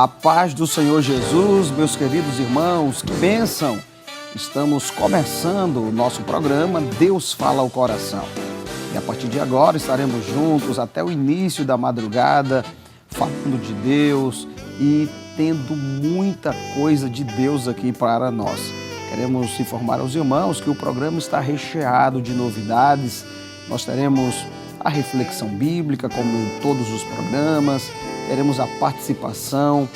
A paz do Senhor Jesus, meus queridos irmãos, que bênção! Estamos começando o nosso programa Deus Fala ao Coração. E a partir de agora estaremos juntos até o início da madrugada, falando de Deus e tendo muita coisa de Deus aqui para nós. Queremos informar aos irmãos que o programa está recheado de novidades. Nós teremos a reflexão bíblica, como em todos os programas. Teremos a participação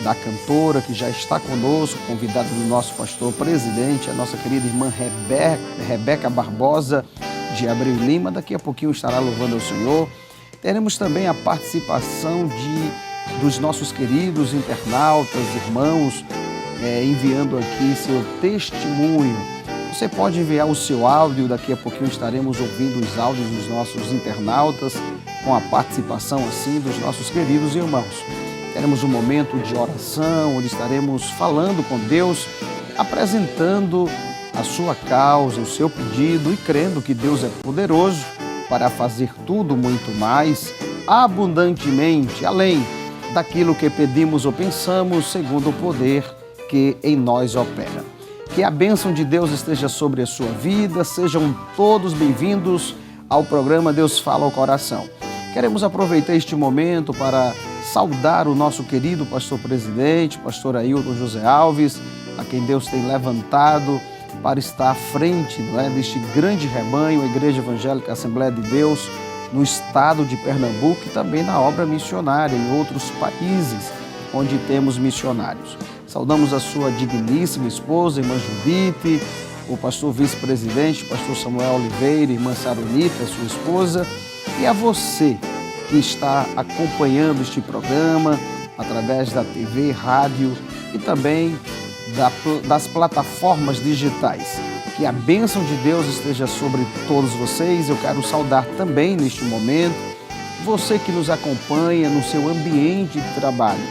da cantora que já está conosco, convidada do nosso pastor presidente, a nossa querida irmã Rebeca Barbosa, de Abreu Lima. Daqui a pouquinho estará louvando ao Senhor. Teremos também a participação dos nossos queridos internautas, irmãos, enviando aqui seu testemunho. Você pode enviar o seu áudio, daqui a pouquinho estaremos ouvindo os áudios dos nossos internautas, com a participação assim dos nossos queridos irmãos. Teremos um momento de oração, onde estaremos falando com Deus, apresentando a sua causa, o seu pedido e crendo que Deus é poderoso para fazer tudo muito mais, abundantemente, além daquilo que pedimos ou pensamos, segundo o poder que em nós opera. Que a bênção de Deus esteja sobre a sua vida, sejam todos bem-vindos ao programa Deus Fala ao Coração. Queremos aproveitar este momento para saudar o nosso querido pastor presidente, pastor Ailton José Alves, a quem Deus tem levantado para estar à frente deste grande rebanho, a Igreja Evangélica Assembleia de Deus, no estado de Pernambuco e também na obra missionária em outros países onde temos missionários. Saudamos a sua digníssima esposa, irmã Judite, o pastor vice-presidente, pastor Samuel Oliveira, irmã Saronita, sua esposa, e a você que está acompanhando este programa através da TV, rádio e também das plataformas digitais. Que a bênção de Deus esteja sobre todos vocês. Eu quero saudar também neste momento você que nos acompanha no seu ambiente de trabalho,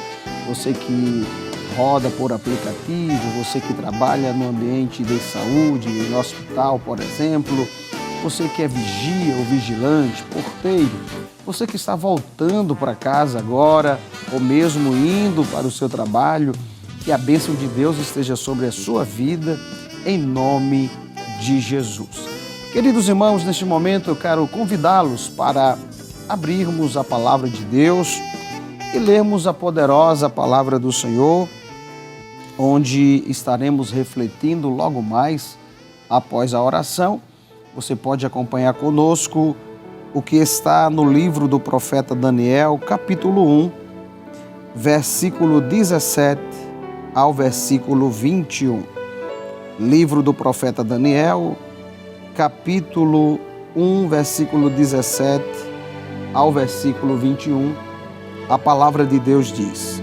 você que roda por aplicativo, você que trabalha no ambiente de saúde, no hospital, por exemplo, você que é vigia ou vigilante, porteiro, você que está voltando para casa agora ou mesmo indo para o seu trabalho, que a bênção de Deus esteja sobre a sua vida, em nome de Jesus. Queridos irmãos, neste momento eu quero convidá-los para abrirmos a palavra de Deus e lermos a poderosa palavra do Senhor, onde estaremos refletindo logo mais após a oração. Você pode acompanhar conosco o que está no livro do profeta Daniel, capítulo 1, versículo 17 ao versículo 21. Livro do profeta Daniel, capítulo 1, versículo 17 ao versículo 21. A palavra de Deus diz: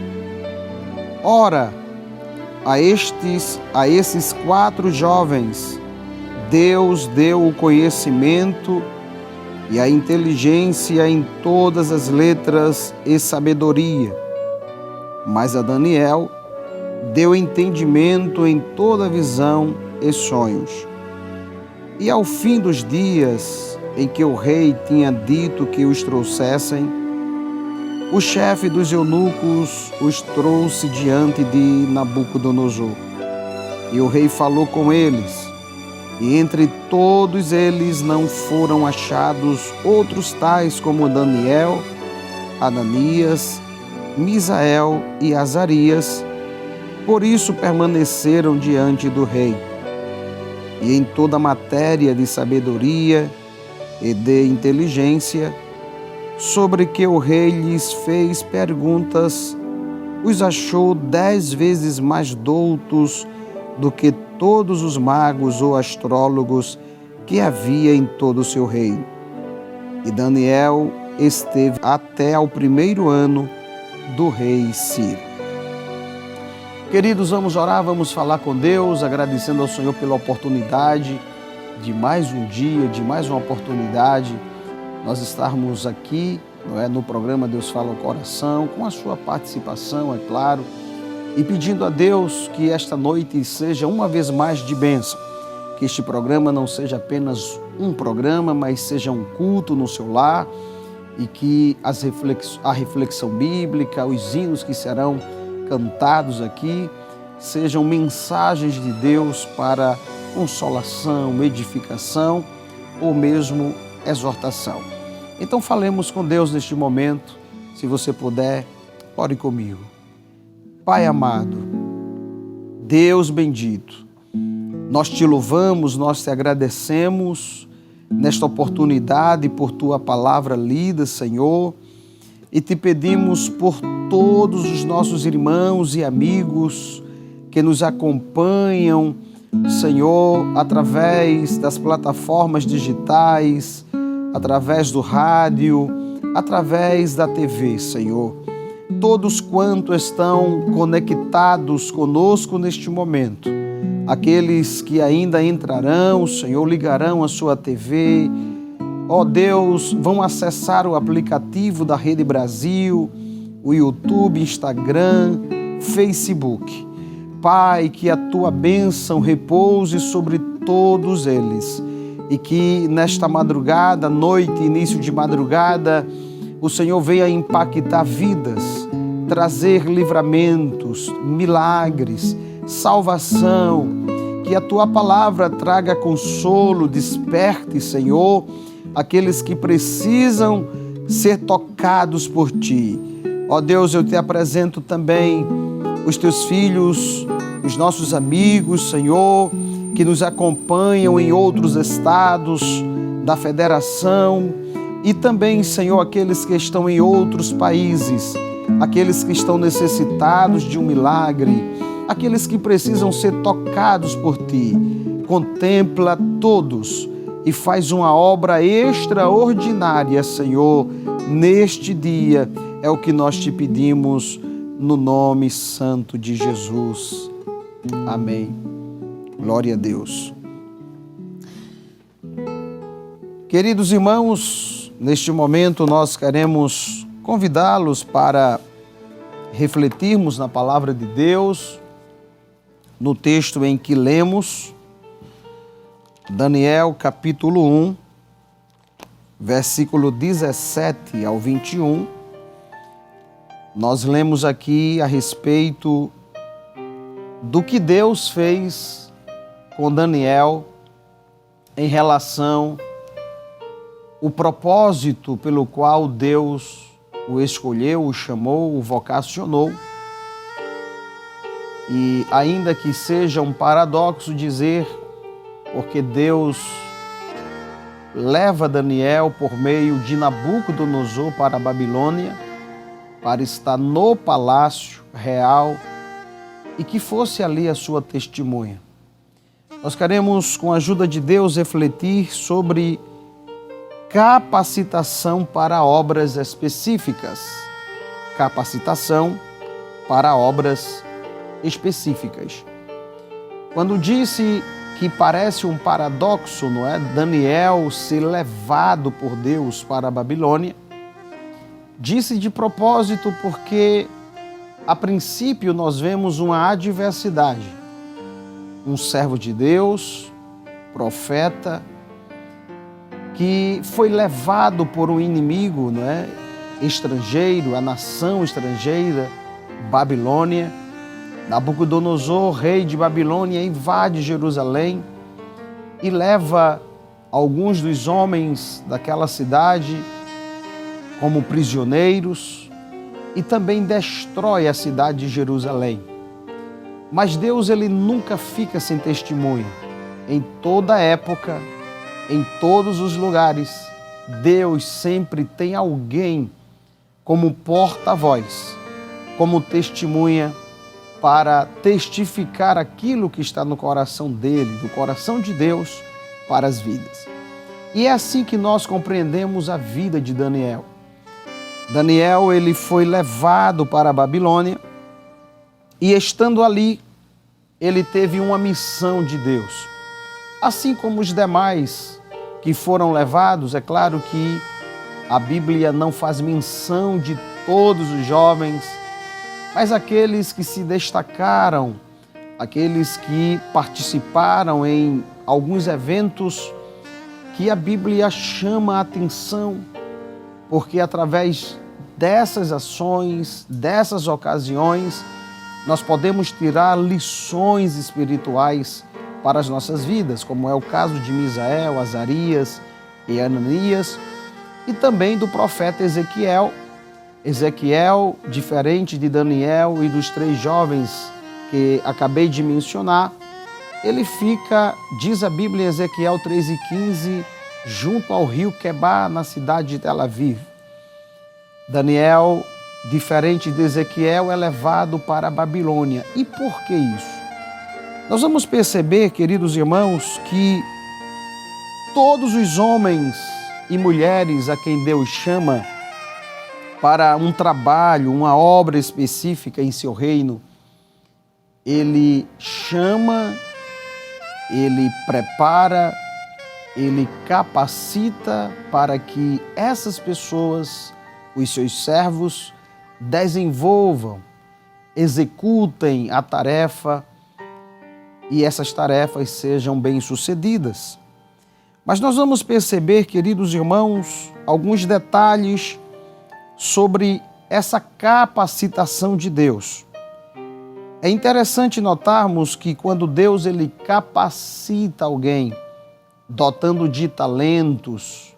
Ora, a esses 4 jovens, Deus deu o conhecimento e a inteligência em todas as letras e sabedoria. Mas a Daniel deu entendimento em toda visão e sonhos. E ao fim dos dias em que o rei tinha dito que os trouxessem, o chefe dos eunucos os trouxe diante de Nabucodonosor. E o rei falou com eles, e entre todos eles não foram achados outros tais como Daniel, Ananias, Misael e Azarias. Por isso permaneceram diante do rei. E em toda matéria de sabedoria e de inteligência, sobre que o rei lhes fez perguntas, os achou 10 vezes mais doutos do que todos os magos ou astrólogos que havia em todo o seu reino. E Daniel esteve até ao 1º ano do rei Ciro. Queridos, vamos orar, vamos falar com Deus, agradecendo ao Senhor pela oportunidade de mais um dia, de mais uma oportunidade, nós estarmos aqui, no programa Deus Fala ao Coração, com a sua participação, é claro, e pedindo a Deus que esta noite seja uma vez mais de bênção, que este programa não seja apenas um programa, mas seja um culto no seu lar, e que a reflexão bíblica, os hinos que serão cantados aqui sejam mensagens de Deus para consolação, edificação ou mesmo exortação. Então falemos com Deus neste momento. Se você puder, ore comigo. Pai amado, Deus bendito, nós te louvamos, nós te agradecemos nesta oportunidade por tua palavra lida, Senhor, e te pedimos por todos os nossos irmãos e amigos que nos acompanham, Senhor, através das plataformas digitais, através do rádio, através da TV, Senhor. Todos quantos estão conectados conosco neste momento, aqueles que ainda entrarão, Senhor, ligarão a sua TV, ó Deus, vão acessar o aplicativo da Rede Brasil, o YouTube, Instagram, Facebook. Pai, que a tua bênção repouse sobre todos eles e que nesta madrugada, noite, início de madrugada, o Senhor venha impactar vidas, trazer livramentos, milagres, salvação, que a tua palavra traga consolo, desperte, Senhor, aqueles que precisam ser tocados por ti. Ó Deus, eu te apresento também os teus filhos, os nossos amigos, Senhor, que nos acompanham em outros estados da federação e também, Senhor, aqueles que estão em outros países, aqueles que estão necessitados de um milagre, aqueles que precisam ser tocados por ti. Contempla todos e faz uma obra extraordinária, Senhor, neste dia. É o que nós te pedimos no nome santo de Jesus. Amém. Glória a Deus. Queridos irmãos, neste momento nós queremos convidá-los para refletirmos na palavra de Deus, no texto em que lemos, Daniel capítulo 1, versículo 17 ao 21, nós lemos aqui a respeito do que Deus fez com Daniel em relação ao propósito pelo qual Deus o escolheu, o chamou, o vocacionou. E ainda que seja um paradoxo dizer, porque Deus leva Daniel por meio de Nabucodonosor para a Babilônia, para estar no palácio real e que fosse ali a sua testemunha. Nós queremos, com a ajuda de Deus, refletir sobre capacitação para obras específicas. Capacitação para obras específicas. Quando disse que parece um paradoxo, não é? Daniel ser levado por Deus para a Babilônia, disse de propósito porque, a princípio, nós vemos uma adversidade. Um servo de Deus, profeta, que foi levado por um inimigo, não é? Estrangeiro, a nação estrangeira, Babilônia. Nabucodonosor, rei de Babilônia, invade Jerusalém e leva alguns dos homens daquela cidade como prisioneiros e também destrói a cidade de Jerusalém. Mas Deus, ele nunca fica sem testemunha. Em toda época, em todos os lugares, Deus sempre tem alguém como porta-voz, como testemunha, para testificar aquilo que está no coração dele, do coração de Deus, para as vidas. E é assim que nós compreendemos a vida de Daniel. Daniel, ele foi levado para a Babilônia e, estando ali, ele teve uma missão de Deus. Assim como os demais que foram levados, é claro que a Bíblia não faz menção de todos os jovens, mas aqueles que se destacaram, aqueles que participaram em alguns eventos que a Bíblia chama a atenção, porque através dessas ações, dessas ocasiões, nós podemos tirar lições espirituais para as nossas vidas, como é o caso de Misael, Azarias e Ananias, e também do profeta Ezequiel. Ezequiel, diferente de Daniel e dos 3 jovens que acabei de mencionar, ele fica, diz a Bíblia em Ezequiel 3:15, junto ao rio Quebar, na cidade de Tel Aviv. Daniel, diferente de Ezequiel, é levado para a Babilônia. E por que isso? Nós vamos perceber, queridos irmãos, que todos os homens e mulheres a quem Deus chama para um trabalho, uma obra específica em seu reino, Ele chama, Ele prepara, Ele capacita para que essas pessoas, os seus servos, desenvolvam, executem a tarefa e essas tarefas sejam bem-sucedidas. Mas nós vamos perceber, queridos irmãos, alguns detalhes sobre essa capacitação de Deus. É interessante notarmos que quando Deus ele capacita alguém, dotando de talentos,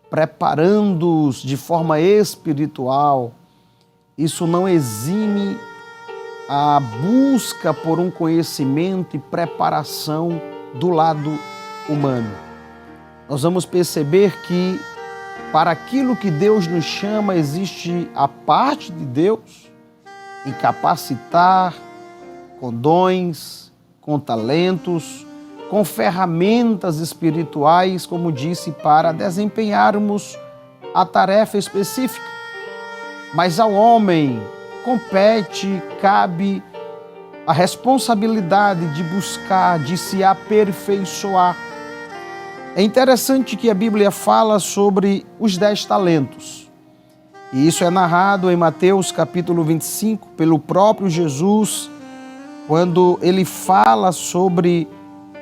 preparando-os de forma espiritual, isso não exime a busca por um conhecimento e preparação do lado humano. Nós vamos perceber que para aquilo que Deus nos chama, existe a parte de Deus em capacitar com dons, com talentos, com ferramentas espirituais, como disse, para desempenharmos a tarefa específica. Mas ao homem compete, cabe a responsabilidade de buscar, de se aperfeiçoar. É interessante que a Bíblia fala sobre os 10 talentos. E isso é narrado em Mateus capítulo 25, pelo próprio Jesus, quando ele fala sobre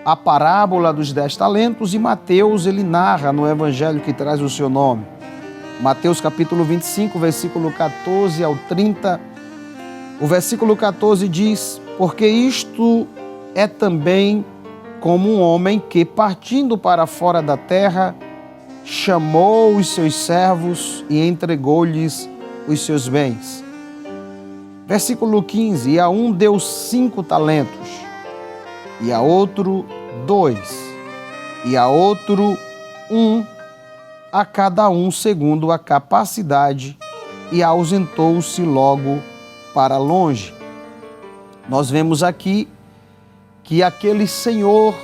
a parábola dos 10 talentos, e Mateus ele narra no evangelho que traz o seu nome. Mateus capítulo 25, versículo 14 ao 30. O versículo 14 diz: porque isto é também como um homem que, partindo para fora da terra, chamou os seus servos e entregou-lhes os seus bens. Versículo 15, e a um deu 5 talentos, e a outro 2, e a outro 1, a cada um segundo a capacidade, e ausentou-se logo para longe. Nós vemos aqui que aquele senhor,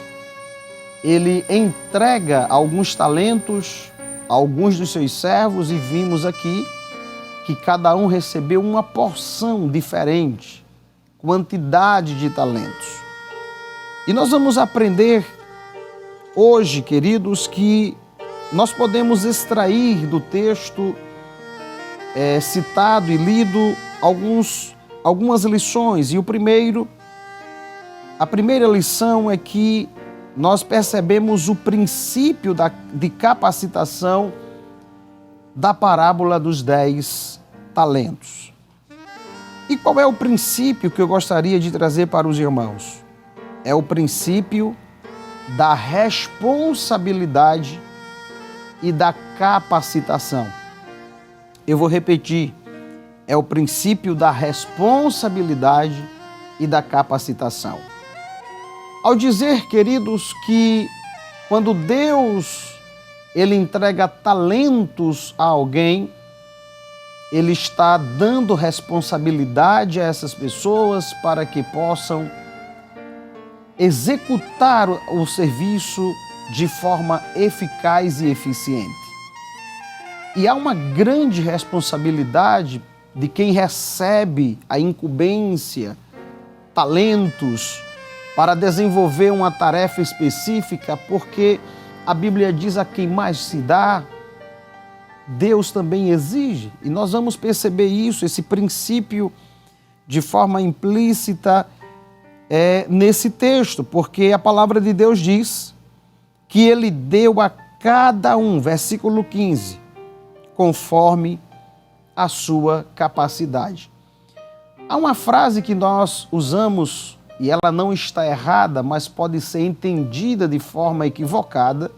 ele entrega alguns talentos a alguns dos seus servos, e vimos aqui que cada um recebeu uma porção diferente, quantidade de talentos. E nós vamos aprender hoje, queridos, que nós podemos extrair do texto citado e lido algumas lições. E a primeira lição é que nós percebemos o princípio de capacitação da parábola dos 10 talentos. E qual é o princípio que eu gostaria de trazer para os irmãos? É o princípio da responsabilidade e da capacitação. Eu vou repetir, é o princípio da responsabilidade e da capacitação. Ao dizer, queridos, que quando Deus ele entrega talentos a alguém, ele está dando responsabilidade a essas pessoas para que possam executar o serviço de forma eficaz e eficiente. E há uma grande responsabilidade de quem recebe a incumbência, talentos, para desenvolver uma tarefa específica, porque a Bíblia diz: a quem mais se dá, Deus também exige. E nós vamos perceber isso, esse princípio, de forma implícita nesse texto, porque a palavra de Deus diz que Ele deu a cada um, versículo 15, conforme a sua capacidade. Há uma frase que nós usamos e ela não está errada, mas pode ser entendida de forma equivocada,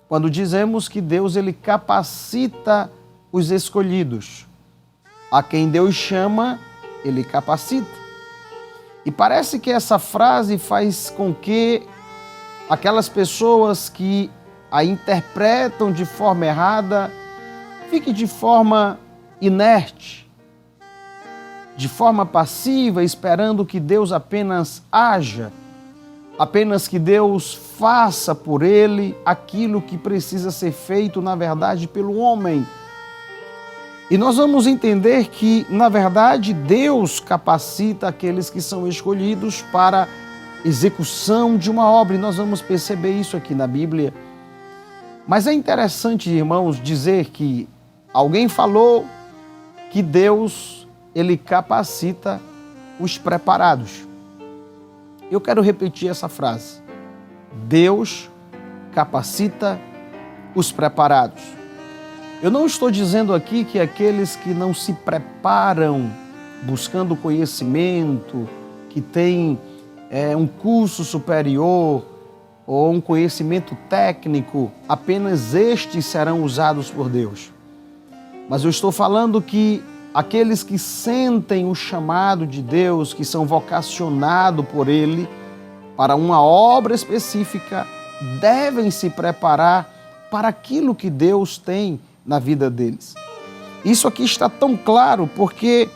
quando dizemos que Deus ele capacita os escolhidos. A quem Deus chama, ele capacita. E parece que essa frase faz com que aquelas pessoas que a interpretam de forma errada fiquem de forma inerte, de forma passiva, esperando que Deus apenas haja, apenas que Deus faça por ele aquilo que precisa ser feito, na verdade, pelo homem. E nós vamos entender que, na verdade, Deus capacita aqueles que são escolhidos para execução de uma obra, e nós vamos perceber isso aqui na Bíblia. Mas é interessante, irmãos, dizer que alguém falou que Deus, ele capacita os preparados. Eu quero repetir essa frase. Deus capacita os preparados. Eu não estou dizendo aqui que aqueles que não se preparam buscando conhecimento, que têm um curso superior ou um conhecimento técnico, apenas estes serão usados por Deus. Mas eu estou falando que aqueles que sentem o chamado de Deus, que são vocacionados por Ele para uma obra específica, devem se preparar para aquilo que Deus tem na vida deles. Isso aqui está tão claro porque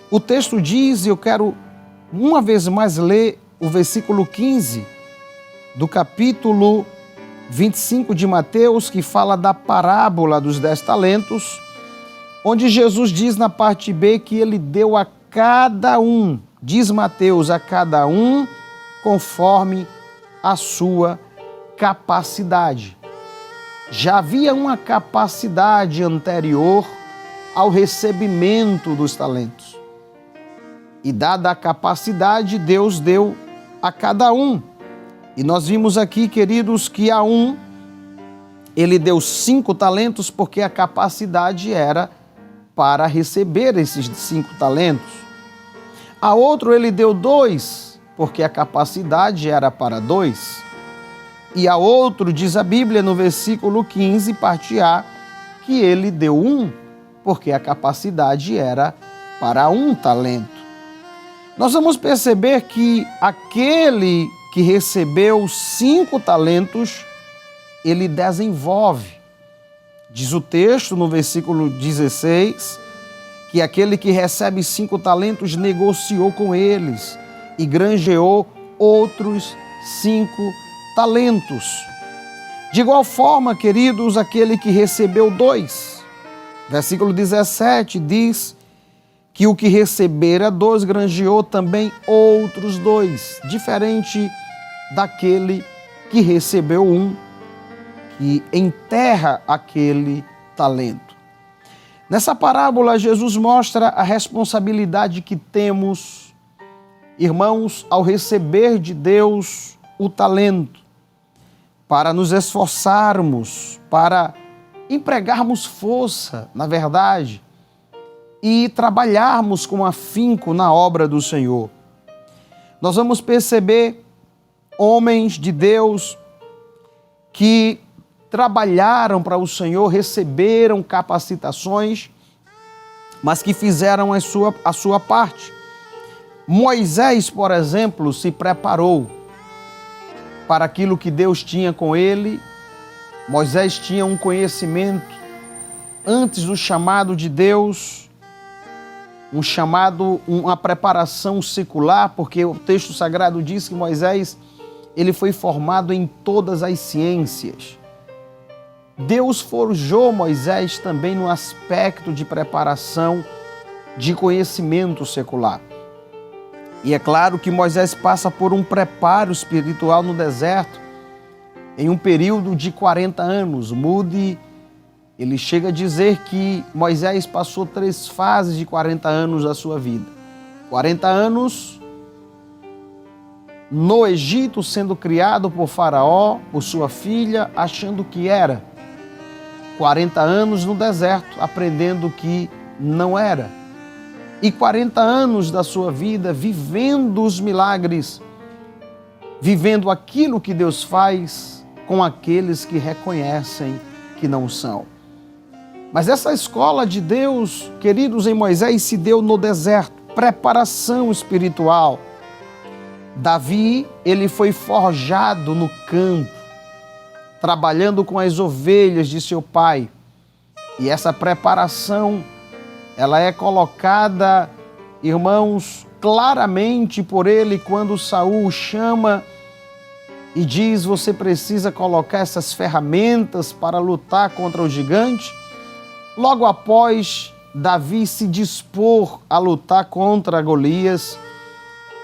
o texto diz, e eu quero uma vez mais ler o versículo 15 do capítulo 25 de Mateus, que fala da parábola dos 10 talentos, onde Jesus diz na parte B que ele deu a cada um, diz Mateus, a cada um conforme a sua capacidade. Já havia uma capacidade anterior ao recebimento dos talentos. E dada a capacidade, Deus deu a cada um. E nós vimos aqui, queridos, que a um, ele deu 5 talentos porque a capacidade era para receber esses 5 talentos. A outro ele deu 2, porque a capacidade era para 2. E a outro, diz a Bíblia no versículo 15, parte A, que ele deu 1, porque a capacidade era para 1 talento. Nós vamos perceber que aquele que recebeu 5 talentos, ele desenvolve. Diz o texto no versículo 16, que aquele que recebe 5 talentos negociou com eles e granjeou outros 5 talentos. De igual forma, queridos, aquele que recebeu 2, versículo 17 diz que o que recebera 2 granjeou também outros 2, diferente daquele que recebeu 1, que enterra aquele talento. Nessa parábola, Jesus mostra a responsabilidade que temos, irmãos, ao receber de Deus o talento, para nos esforçarmos, para empregarmos força, na verdade, e trabalharmos com afinco na obra do Senhor. Nós vamos perceber homens de Deus que trabalharam para o Senhor, receberam capacitações, mas que fizeram a sua parte. Moisés, por exemplo, se preparou para aquilo que Deus tinha com ele. Moisés tinha um conhecimento antes do chamado de Deus, um chamado, uma preparação secular, porque o texto sagrado diz que Moisés, ele foi formado em todas as ciências. Deus forjou Moisés também no aspecto de preparação de conhecimento secular. E é claro que Moisés passa por um preparo espiritual no deserto, em um período de 40 anos. Moody, ele chega a dizer que Moisés passou 3 fases de 40 anos da sua vida. 40 anos no Egito, sendo criado por Faraó, por sua filha, achando que era. 40 anos no deserto, aprendendo que não era. e 40 anos da sua vida vivendo os milagres, vivendo aquilo que Deus faz com aqueles que reconhecem que não são. Mas essa escola de Deus, queridos, em Moisés se deu no deserto, preparação espiritual. Davi, ele foi forjado no campo, trabalhando com as ovelhas de seu pai. E essa preparação, ela é colocada, irmãos, claramente por ele quando Saul o chama e diz: você precisa colocar essas ferramentas para lutar contra o gigante. Logo após Davi se dispor a lutar contra Golias,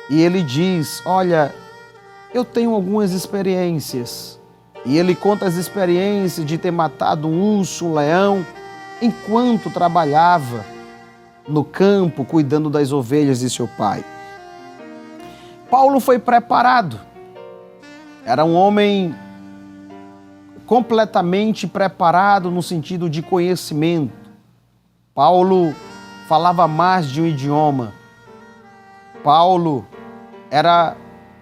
e ele diz: olha, eu tenho algumas experiências. E ele conta as experiências de ter matado um urso, um leão, enquanto trabalhava no campo, cuidando das ovelhas de seu pai. Paulo foi preparado. Era um homem completamente preparado no sentido de conhecimento. Paulo falava mais de um idioma. Paulo era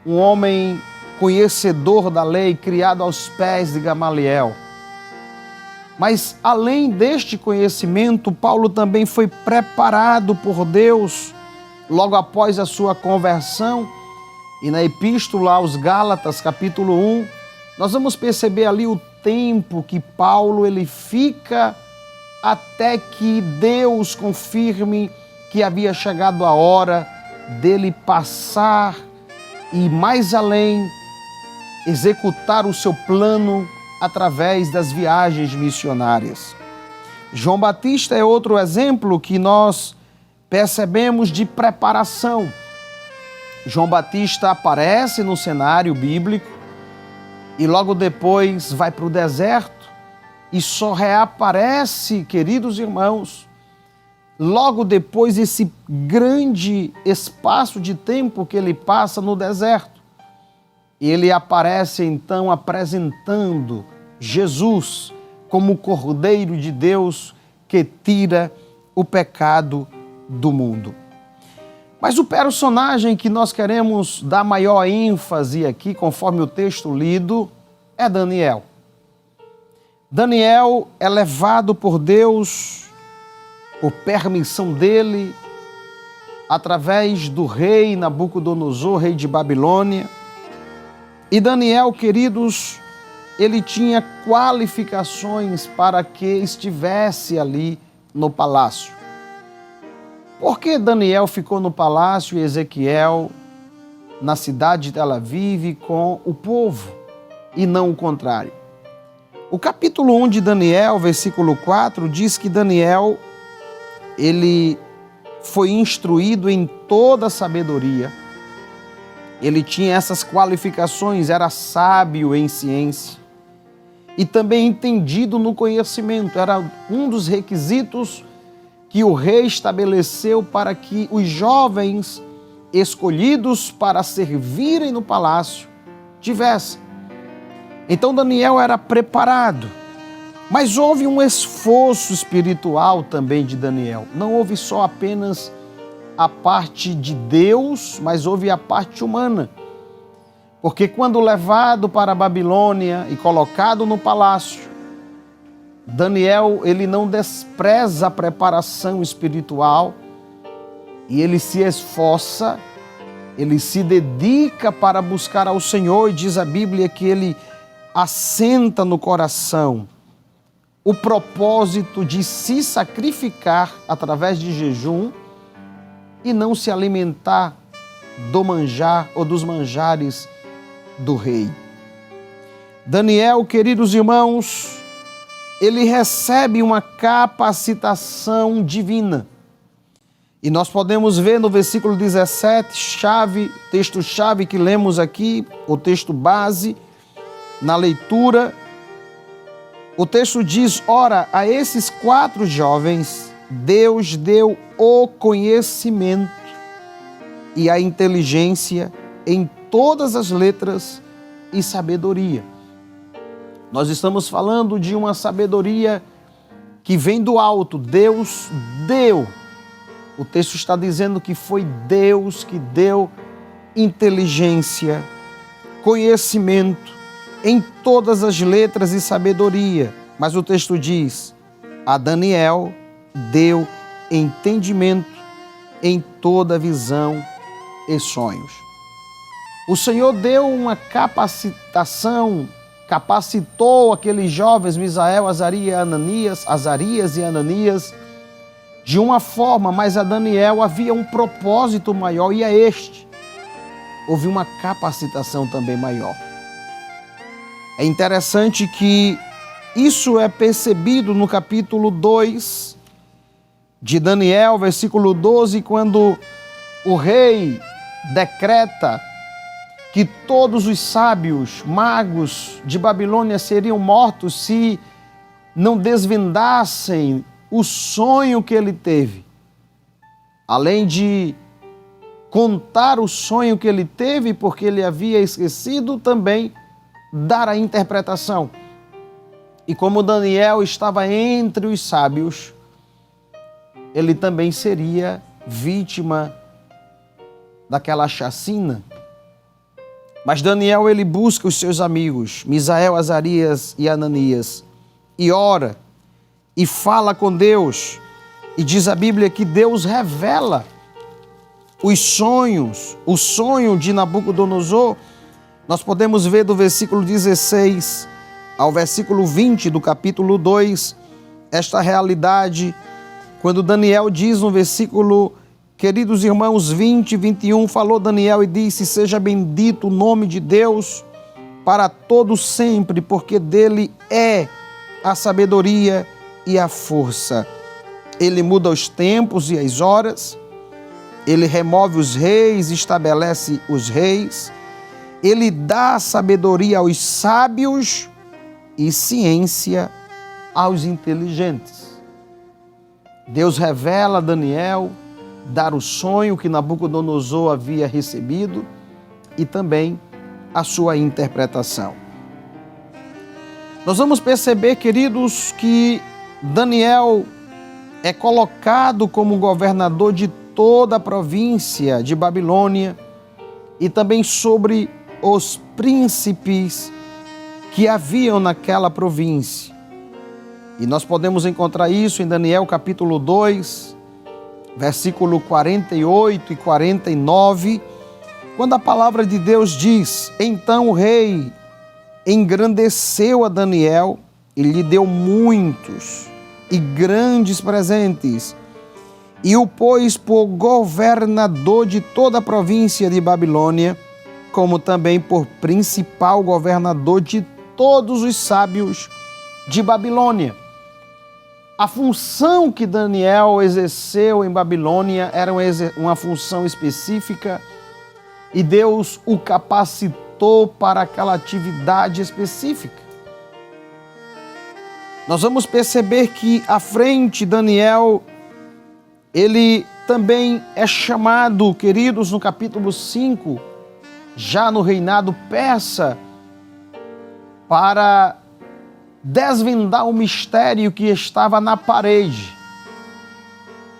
um homem conhecedor da lei, criado aos pés de Gamaliel. Mas além deste conhecimento, Paulo também foi preparado por Deus logo após a sua conversão. E na Epístola aos Gálatas, capítulo 1, nós vamos perceber ali o tempo que Paulo ele fica até que Deus confirme que havia chegado a hora dele passar e mais além, executar o seu plano através das viagens missionárias. João Batista é outro exemplo que nós percebemos de preparação. João Batista aparece no cenário bíblico e logo depois vai para o deserto e só reaparece, queridos irmãos, logo depois desse grande espaço de tempo que ele passa no deserto. Ele aparece então apresentando Jesus como o Cordeiro de Deus que tira o pecado do mundo. Mas o personagem que nós queremos dar maior ênfase aqui, conforme o texto lido, é Daniel. Daniel é levado por Deus, por permissão dele, através do rei Nabucodonosor, rei de Babilônia. E Daniel, queridos, ele tinha qualificações para que estivesse ali no palácio. Por que Daniel ficou no palácio e Ezequiel na cidade de Tel Aviv com o povo e não o contrário? O capítulo 1 de Daniel, versículo 4, diz que Daniel, ele foi instruído em toda a sabedoria. Ele tinha essas qualificações, era sábio em ciência e também entendido no conhecimento. Era um dos requisitos que o rei estabeleceu para que os jovens escolhidos para servirem no palácio tivessem. Então Daniel era preparado, mas houve um esforço espiritual também de Daniel. Não houve só apenas a parte de Deus, mas houve a parte humana. Porque quando levado para a Babilônia e colocado no palácio, Daniel, ele não despreza a preparação espiritual e ele se esforça, ele se dedica para buscar ao Senhor, e diz a Bíblia que ele assenta no coração o propósito de se sacrificar através de jejum e não se alimentar do manjar ou dos manjares do rei. Daniel, queridos irmãos, ele recebe uma capacitação divina. E nós podemos ver no versículo 17, texto-chave que lemos aqui, o texto base, na leitura, o texto diz: ora, a esses 4 jovens, Deus deu o conhecimento e a inteligência em todas as letras e sabedoria. Nós estamos falando de uma sabedoria que vem do alto. Deus deu O texto está dizendo que foi Deus que deu inteligência, conhecimento em todas as letras e sabedoria. Mas o texto diz: a Daniel deu entendimento em toda visão e sonhos. O Senhor deu uma capacitação, capacitou aqueles jovens, Misael, Azarias e Ananias, de uma forma, mas a Daniel havia um propósito maior, e é este. Houve uma capacitação também maior. É interessante que isso é percebido no capítulo 2 de Daniel, versículo 12, quando o rei decreta que todos os sábios, magos de Babilônia seriam mortos se não desvendassem o sonho que ele teve. Além de contar o sonho que ele teve, porque ele havia esquecido, também dar a interpretação. E como Daniel estava entre os sábios, ele também seria vítima daquela chacina. Mas Daniel, ele busca os seus amigos, Misael, Azarias e Ananias, e ora, e fala com Deus, e diz a Bíblia que Deus revela os sonhos, o sonho de Nabucodonosor. Nós podemos ver do versículo 16 ao versículo 20 do capítulo 2, esta realidade, quando Daniel diz no versículo, queridos irmãos, 20 e 21, falou Daniel e disse: seja bendito o nome de Deus para todo sempre, porque dele é a sabedoria e a força. Ele muda os tempos e as horas, ele remove os reis, estabelece os reis, ele dá sabedoria aos sábios e ciência aos inteligentes. Deus revela a Daniel dar o sonho que Nabucodonosor havia recebido e também a sua interpretação. Nós vamos perceber, queridos, que Daniel é colocado como governador de toda a província de Babilônia e também sobre os príncipes que haviam naquela província. E nós podemos encontrar isso em Daniel capítulo 2, versículo 48 e 49, quando a palavra de Deus diz: então o rei engrandeceu a Daniel e lhe deu muitos e grandes presentes, e o pôs por governador de toda a província de Babilônia, como também por principal governador de todos os sábios de Babilônia. A função que Daniel exerceu em Babilônia era uma função específica, e Deus o capacitou para aquela atividade específica. Nós vamos perceber que à frente Daniel, ele também é chamado, queridos, no capítulo 5, já no reinado persa, para desvendar o mistério que estava na parede.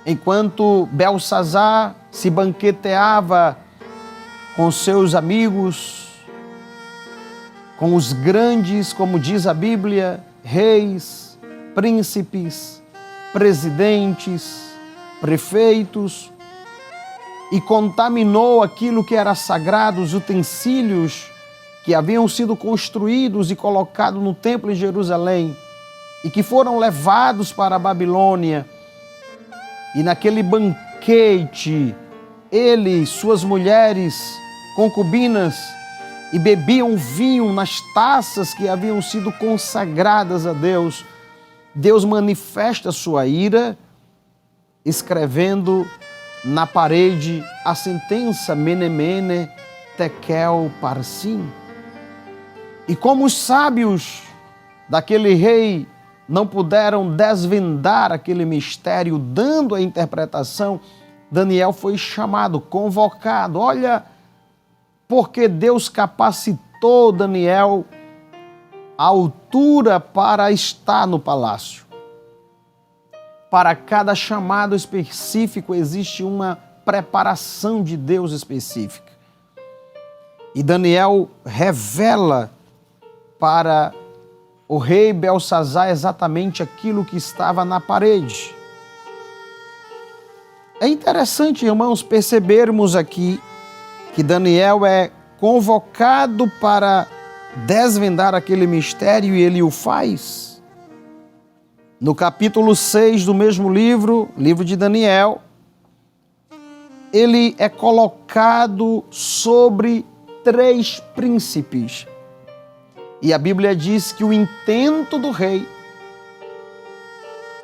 Enquanto Belsazar se banqueteava com seus amigos, com os grandes, como diz a Bíblia, reis, príncipes, presidentes, prefeitos, e contaminou aquilo que era sagrado, os utensílios que haviam sido construídos e colocados no templo em Jerusalém e que foram levados para a Babilônia. E naquele banquete, ele, suas mulheres, concubinas, e bebiam vinho nas taças que haviam sido consagradas a Deus. Deus manifesta sua ira, escrevendo na parede a sentença Mene, Mene, Tekel, Parsim. E como os sábios daquele rei não puderam desvendar aquele mistério, dando a interpretação, Daniel foi chamado, convocado. Olha, porque Deus capacitou Daniel à altura para estar no palácio, Para cada chamado específico existe uma preparação de Deus específica. E Daniel revela para o rei Belsazar exatamente aquilo que estava na parede. É interessante, irmãos, percebermos aqui que Daniel é convocado para desvendar aquele mistério e ele o faz. No capítulo 6 do mesmo livro, livro de Daniel, ele é colocado sobre 3 príncipes. E a Bíblia diz que o intento do rei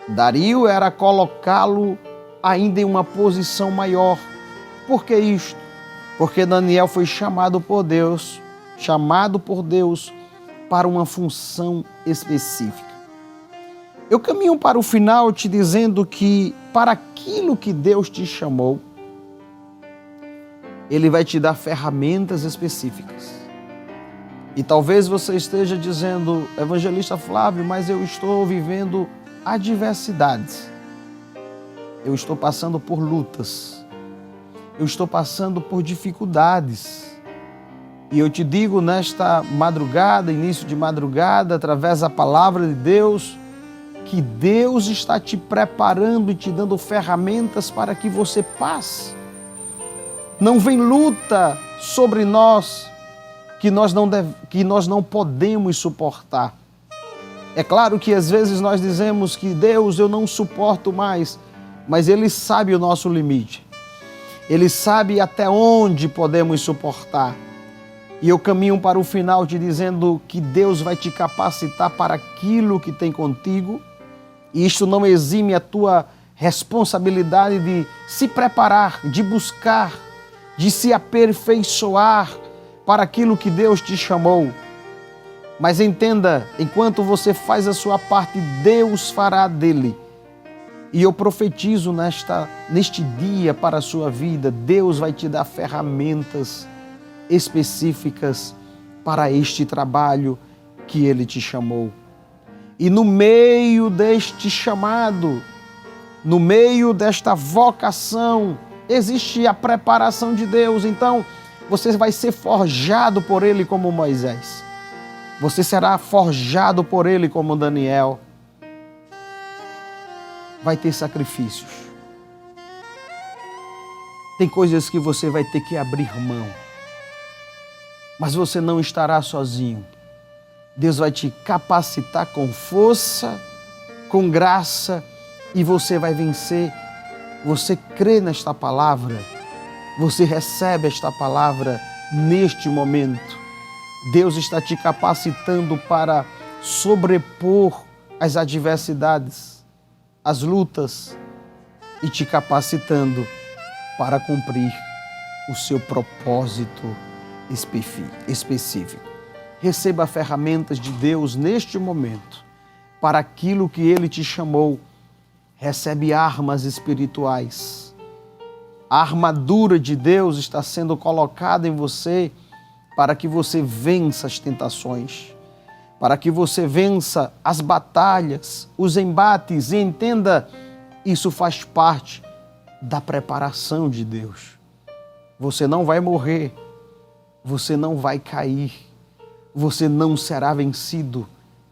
Dario era colocá-lo ainda em uma posição maior. Por que isto? Porque Daniel foi chamado por Deus para uma função específica. Eu caminho para o final te dizendo que para aquilo que Deus te chamou, Ele vai te dar ferramentas específicas. E talvez você esteja dizendo, evangelista Flávio, mas eu estou vivendo adversidades. Eu estou passando por lutas. Eu estou passando por dificuldades. E eu te digo nesta madrugada, início de madrugada, através da palavra de Deus, que Deus está te preparando e te dando ferramentas para que você passe. Não vem luta sobre nós que nós não podemos suportar. É claro que às vezes nós dizemos que Deus, eu não suporto mais, mas Ele sabe o nosso limite. Ele sabe até onde podemos suportar. E eu caminho para o final te dizendo que Deus vai te capacitar para aquilo que tem contigo. E isto não exime a tua responsabilidade de se preparar, de buscar, de se aperfeiçoar para aquilo que Deus te chamou. Mas entenda, enquanto você faz a sua parte, Deus fará dele. E eu profetizo neste dia para a sua vida, Deus vai te dar ferramentas específicas para este trabalho que Ele te chamou. E no meio deste chamado, no meio desta vocação, existe a preparação de Deus. Então, você vai ser forjado por Ele como Moisés. Você será forjado por Ele como Daniel. Vai ter sacrifícios. Tem coisas que você vai ter que abrir mão. Mas você não estará sozinho. Deus vai te capacitar com força, com graça, e você vai vencer. Você crê nesta palavra, você recebe esta palavra neste momento. Deus está te capacitando para sobrepor as adversidades, as lutas, e te capacitando para cumprir o seu propósito específico. Receba ferramentas de Deus neste momento para aquilo que Ele te chamou. Recebe armas espirituais. A armadura de Deus está sendo colocada em você para que você vença as tentações, para que você vença as batalhas, os embates, e entenda, isso faz parte da preparação de Deus. Você não vai morrer, você não vai cair, você não será vencido.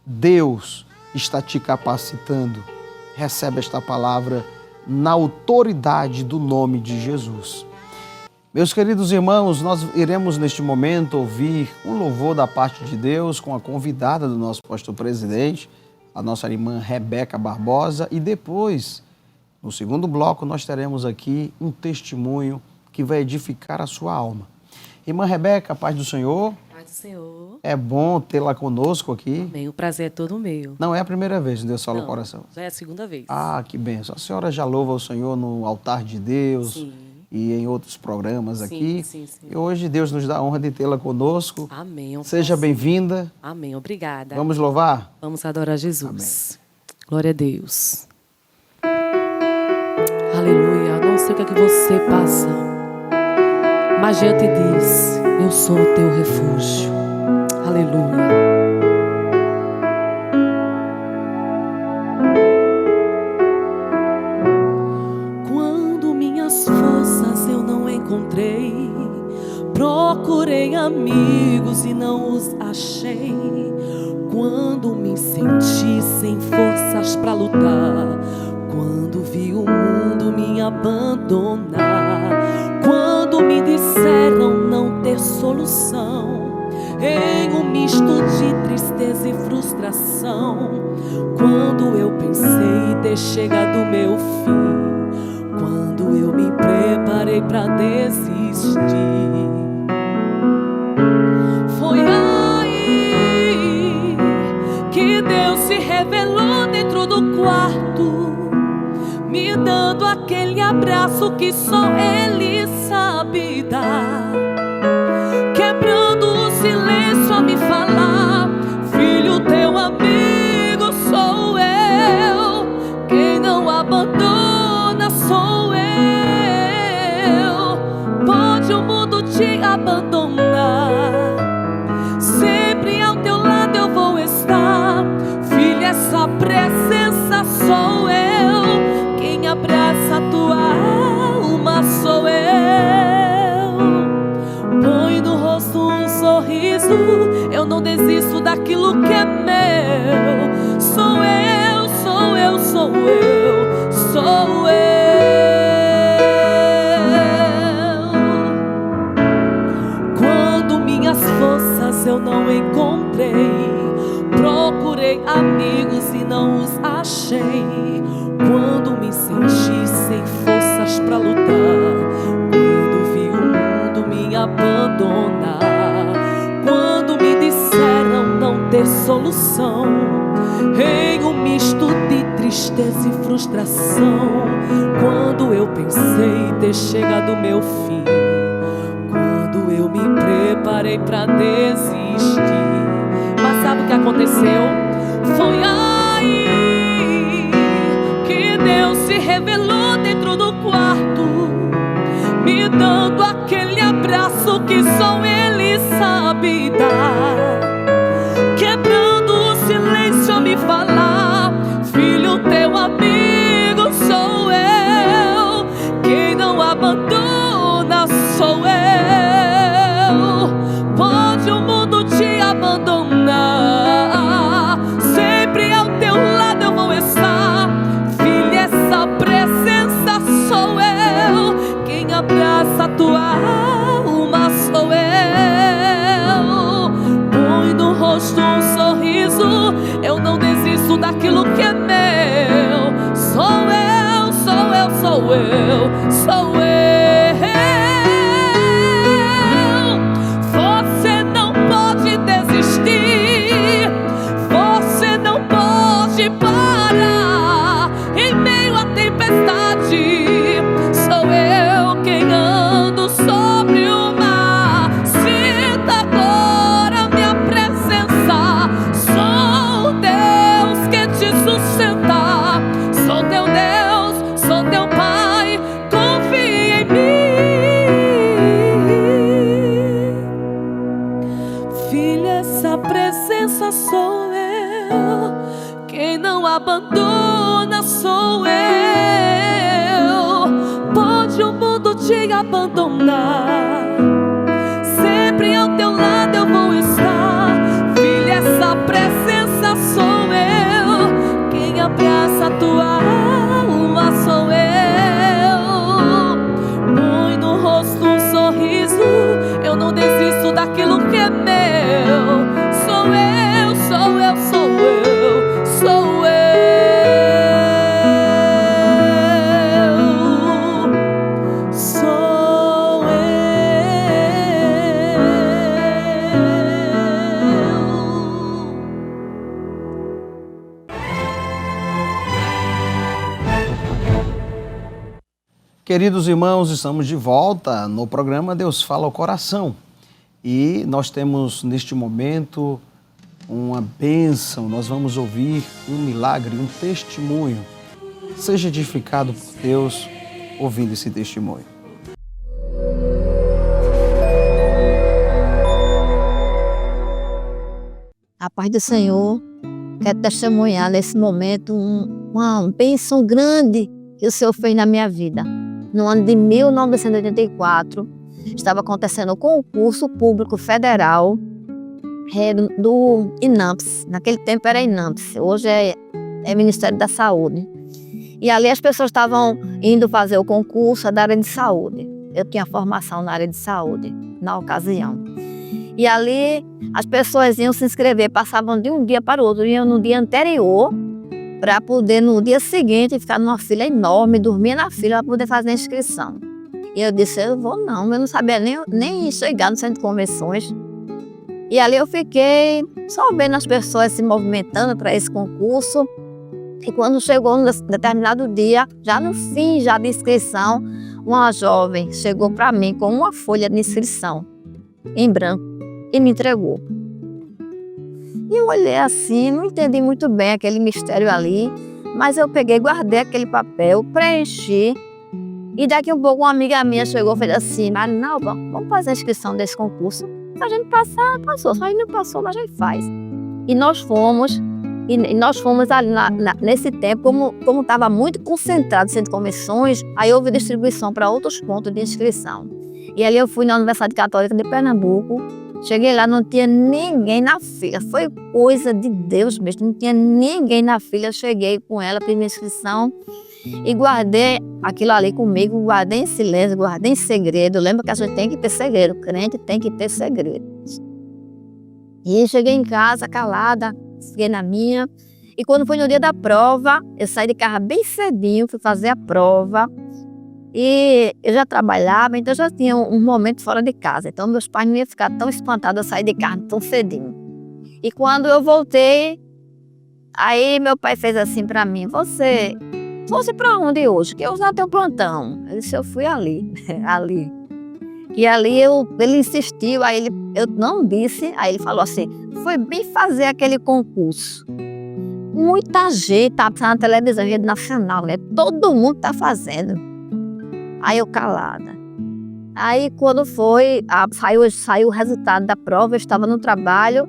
Deus está te capacitando. Recebe esta palavra na autoridade do nome de Jesus. Meus queridos irmãos, nós iremos neste momento ouvir um louvor da parte de Deus com a convidada do nosso pastor presidente, a nossa irmã Rebeca Barbosa, e depois, no segundo bloco, nós teremos aqui um testemunho que vai edificar a sua alma. Irmã Rebeca, paz do Senhor. Paz do Senhor. É bom tê-la conosco aqui. Amém. O prazer é todo meu. Não é a primeira vez que Deus fala o coração. Já é a segunda vez. Ah, que bênção. A senhora já louva o Senhor no altar de Deus. Sim. E em outros programas aqui. Sim. E hoje Deus nos dá a honra de tê-la conosco. Amém. Seja bem-vinda. Amém. Obrigada. Vamos louvar? Vamos adorar Jesus. Amém. Glória a Deus. Aleluia. Não sei o que é que você passa, mas já te diz, eu sou o teu refúgio. Aleluia. Procurei amigos e não os achei. Quando me senti sem forças pra lutar, quando vi o mundo me abandonar, quando me disseram não ter solução, em um misto de tristeza e frustração, quando eu pensei ter chegado meu fim, quando eu me preparei pra desistir, foi aí que Deus se revelou dentro do quarto, me dando aquele abraço que só Ele sabe dar, quebrando o silêncio a me falar: filho, teu amigo sou eu, quem não abandona sou eu. Pode o mundo te abandonar, sempre ao teu lado eu vou estar. Filho, essa presença sou eu, quem abraça a tua alma sou eu. Põe no rosto um sorriso, eu não desisto daquilo que é meu. Sou eu, sou eu, sou eu, sou eu. Quando minhas forças eu não encontrei, procurei amigos e não os achei. Quando me senti sem forças pra lutar, quando vi o mundo me abandonar, quando me disseram não ter solução, em um misto de tristeza e frustração, quando eu pensei ter chegado meu fim, quando eu me preparei pra desistir. Mas sabe o que aconteceu? Foi aí que Deus se revelou dentro do quarto, me dando aquele abraço que só Ele sabe dar, quebrando o silêncio a me falar: filho, teu amigo sou eu, quem não abandona sou eu. Pode o mundo te abandonar, sempre ao teu lado eu vou estar. Filho, essa presença sou eu, quem abraça a tua alma sou eu. Põe no rosto um sorriso, eu não desisto daquilo que é meu. Sou eu, sou eu, sou eu, sou eu. Você não pode desistir, você não pode parar em meio à tempestade. Sou eu quem ando sobre o mar. Sinta agora minha presença. Sou Deus que te sustenta. Sou teu Deus, sou teu Pai. Confia em mim. Filha, essa presença sou eu, quem não abandona sou eu. Pode o mundo te abandonar, sempre ao teu lado eu vou estar. Filha, essa presença sou eu, quem abraça a tua alma sou eu. Põe no rosto um sorriso, eu não desisto daquilo que é meu. Sou eu, sou eu, sou eu, sou eu. Sou eu. Queridos irmãos, estamos de volta no programa Deus Fala ao Coração. E nós temos neste momento uma bênção, nós vamos ouvir um milagre, um testemunho. Seja edificado por Deus ouvindo esse testemunho. A paz do Senhor, quero testemunhar nesse momento uma bênção grande que o Senhor fez na minha vida. No ano de 1984, estava acontecendo o concurso público federal do INAMPS. Naquele tempo era INAMPS, hoje é Ministério da Saúde. E ali as pessoas estavam indo fazer o concurso da área de saúde. Eu tinha formação na área de saúde, na ocasião. E ali as pessoas iam se inscrever, passavam de um dia para o outro, iam no dia anterior, para poder no dia seguinte ficar numa fila enorme, dormir na fila para poder fazer a inscrição. E eu disse, eu vou não, eu não sabia nem chegar no centro de convenções. E ali eu fiquei só vendo as pessoas se movimentando para esse concurso. E quando chegou um determinado dia, já no fim já de inscrição, uma jovem chegou para mim com uma folha de inscrição em branco e me entregou. E eu olhei assim, não entendi muito bem aquele mistério ali, mas eu peguei, guardei aquele papel, preenchi. E daqui um pouco uma amiga minha chegou e fez assim, Marinalva, vamos fazer a inscrição desse concurso? Se a gente passar, passou. Se a gente não passou, a gente faz. E nós fomos ali nesse tempo, como estava muito concentrado no centro de convenções, aí houve distribuição para outros pontos de inscrição. E ali eu fui na Universidade Católica de Pernambuco, cheguei lá, não tinha ninguém na fila. Foi coisa de Deus mesmo, não tinha ninguém na fila. Eu cheguei com ela, fiz minha inscrição e guardei aquilo ali comigo, guardei em silêncio, guardei em segredo. Lembra que a gente tem que ter segredo, crente tem que ter segredo. E cheguei em casa calada, fiquei na minha. E quando foi no dia da prova, eu saí de casa bem cedinho, fui fazer a prova. E eu já trabalhava, então já tinha um momento fora de casa. Então meus pais não iam ficar tão espantados a sair de casa tão cedinho. E quando eu voltei, aí meu pai fez assim pra mim, você fosse pra onde hoje? Que eu já tenho plantão. Eu disse, eu fui ali, ali. E ali ele insistiu, aí eu não disse, aí ele falou assim, foi bem fazer aquele concurso. Muita gente tá na televisão, rede nacional, né? Todo mundo tá fazendo. Aí eu calada. Aí quando foi, saiu o resultado da prova, eu estava no trabalho,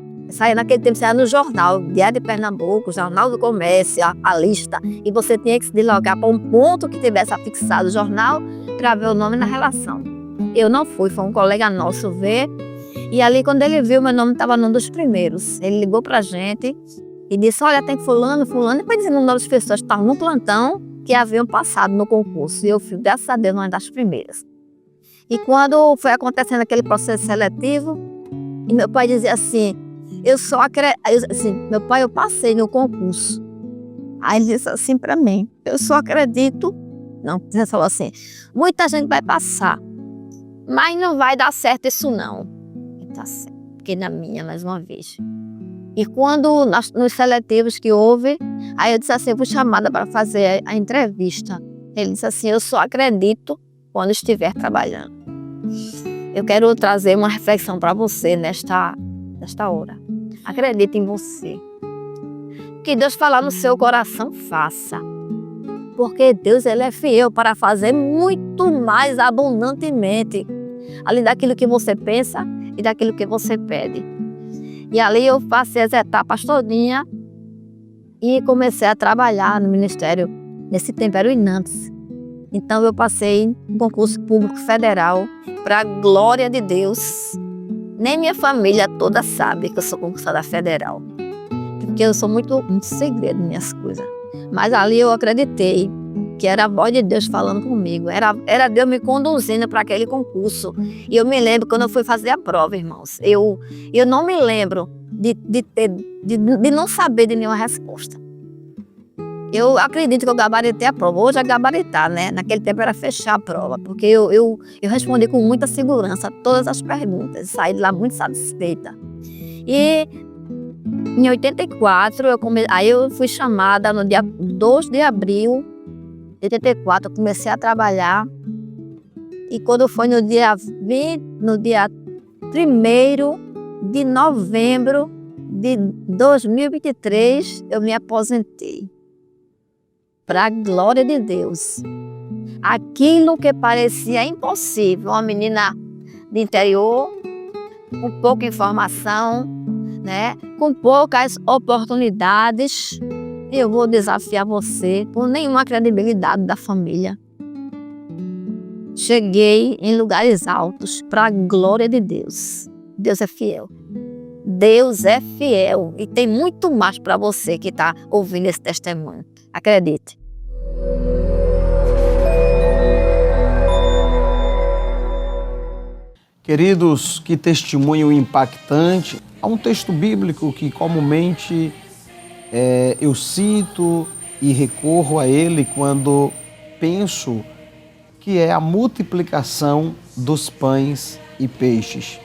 naquele tempo saía no jornal, Diário de Pernambuco, Jornal do Comércio, a lista, e você tinha que se deslocar para um ponto que tivesse afixado o jornal para ver o nome na relação. Eu não fui, foi um colega nosso ver, e ali quando ele viu, meu nome estava num dos primeiros. Ele ligou pra gente e disse, olha, tem fulano, e foi dizendo o nome das pessoas que estavam no plantão, que haviam passado no concurso. E eu fui, graças a Deus, uma das primeiras. E quando foi acontecendo aquele processo seletivo, e meu pai dizia assim, meu pai, eu passei no concurso. Aí ele disse assim para mim, eu só acredito, não, ele falou assim, muita gente vai passar, mas não vai dar certo isso não. Tá certo, fiquei na minha mais uma vez. E quando nos seletivos que houve, aí eu disse assim, eu fui chamada para fazer a entrevista. Ele disse assim, eu só acredito quando estiver trabalhando. Eu quero trazer uma reflexão para você nesta hora. Acredite em você. O que Deus falar no seu coração, faça. Porque Deus, Ele é fiel para fazer muito mais abundantemente, além daquilo que você pensa e daquilo que você pede. E ali eu passei as etapas todinha e comecei a trabalhar no ministério. Nesse tempo era o INAMPS. Então eu passei um concurso público federal para a glória de Deus. Nem minha família toda sabe que eu sou concursada federal. Porque eu sou muito segredo nas minhas coisas. Mas ali eu acreditei que era a voz de Deus falando comigo. Era Deus me conduzindo para aquele concurso. E eu me lembro quando eu fui fazer a prova, irmãos. Eu não me lembro de não saber de nenhuma resposta. Eu acredito que eu gabaritei a prova. Hoje é gabaritar, né? Naquele tempo era fechar a prova. Porque eu respondi com muita segurança todas as perguntas. Saí de lá muito satisfeita. E em 84, aí eu fui chamada no dia 2 de abril de 84, eu comecei a trabalhar. E quando foi no dia 1º de novembro de 2023, eu me aposentei. Para a glória de Deus. Aquilo que parecia impossível, uma menina de interior, com pouca informação, né? Com poucas oportunidades, eu vou desafiar você por nenhuma credibilidade da família. cheguei em lugares altos para a glória de Deus. Deus é fiel. Deus é fiel e tem muito mais para você que está ouvindo esse testemunho. Acredite. Queridos, que testemunho impactante. Há um texto bíblico que comumente eu cito e recorro a ele quando penso que é a multiplicação dos pães e peixes.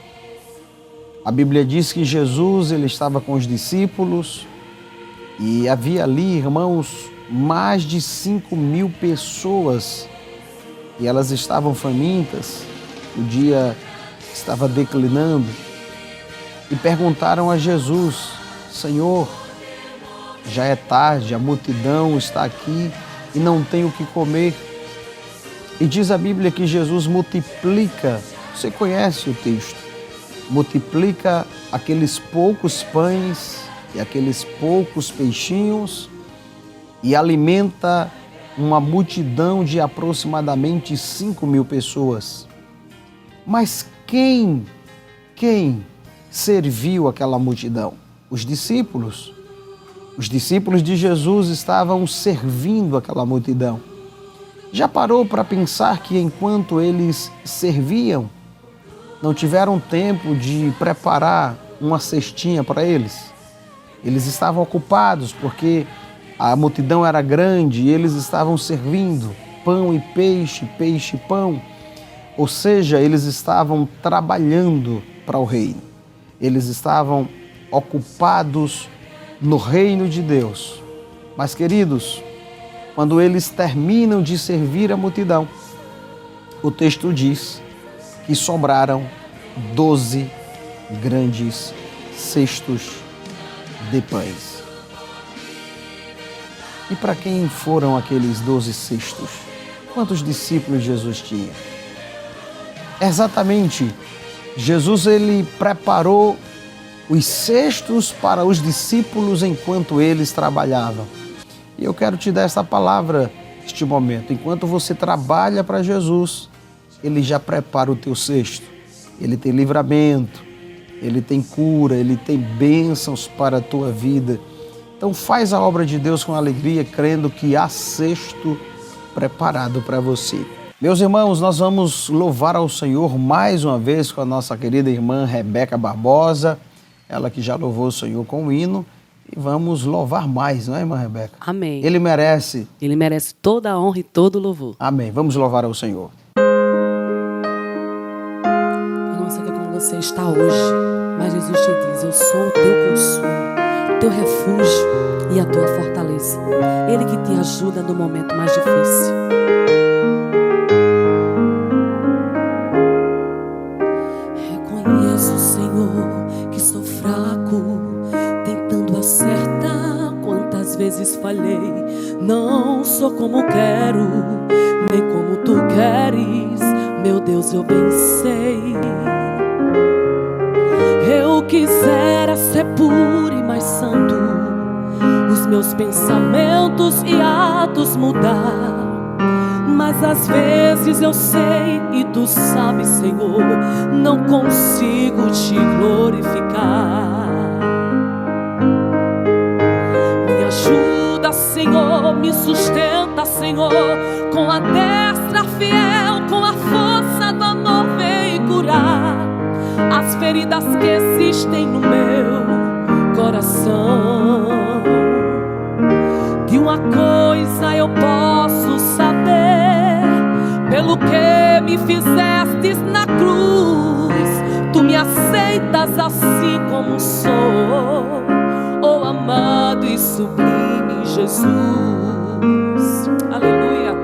A Bíblia diz que Jesus ele estava com os discípulos e havia ali, irmãos, mais de 5.000 pessoas e elas estavam famintas, o dia estava declinando e perguntaram a Jesus: Senhor, já é tarde, a multidão está aqui e não tem o que comer. E diz a Bíblia que Jesus multiplica, você conhece o texto, multiplica aqueles poucos pães e aqueles poucos peixinhos e alimenta uma multidão de aproximadamente 5.000 pessoas. Mas quem serviu aquela multidão? Os discípulos. Os discípulos de Jesus estavam servindo aquela multidão. Já parou para pensar que enquanto eles serviam, não tiveram tempo de preparar uma cestinha para eles? Eles estavam ocupados porque a multidão era grande e eles estavam servindo pão e peixe, peixe e pão. Ou seja, eles estavam trabalhando para o reino. Eles estavam ocupados no reino de Deus. Mas, queridos, quando eles terminam de servir a multidão, o texto diz que sobraram 12 grandes cestos de pães. E para quem foram aqueles 12 cestos? Quantos discípulos Jesus tinha? Exatamente, Jesus ele preparou os cestos para os discípulos enquanto eles trabalhavam. E eu quero te dar essa palavra neste momento. Enquanto você trabalha para Jesus, Ele já prepara o teu cesto. Ele tem livramento, Ele tem cura, Ele tem bênçãos para a tua vida. Então faz a obra de Deus com alegria, crendo que há cesto preparado para você. Meus irmãos, nós vamos louvar ao Senhor mais uma vez com a nossa querida irmã Rebeca Barbosa, ela que já louvou o Senhor com o hino, e vamos louvar mais, não é, irmã Rebeca? Amém. Ele merece. Ele merece toda a honra e todo o louvor. Amém. Vamos louvar ao Senhor. Eu não sei como você está hoje, mas Jesus te diz: eu sou o teu consolo, teu refúgio e a tua fortaleza. Ele que te ajuda no momento mais difícil. Reconheço, Senhor, que sou fraco, tentando acertar quantas vezes falhei. Não sou como quero, nem como tu queres, meu Deus, eu bem sei. Eu quisera ser puro e mais santo, os meus pensamentos e atos mudar. Mas às vezes eu sei e tu sabes, Senhor, não consigo te glorificar. Me ajuda, Senhor, me sustenta, Senhor, com a destra fiel, com a força do amor vem curar as feridas que existem no meu coração. De uma coisa eu posso saber, pelo que me fizestes na cruz, tu me aceitas assim como sou, oh amado e sublime Jesus. Aleluia.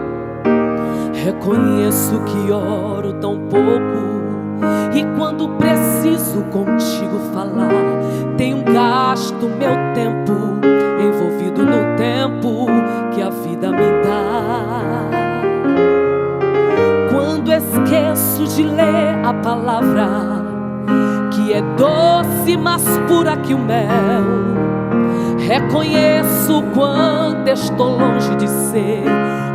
Reconheço que oro tão pouco, e quando preciso contigo falar, tenho gasto meu tempo envolvido no tempo que a vida me dá. Quando esqueço de ler a palavra, que é doce, mas pura que o mel, reconheço quando estou longe de ser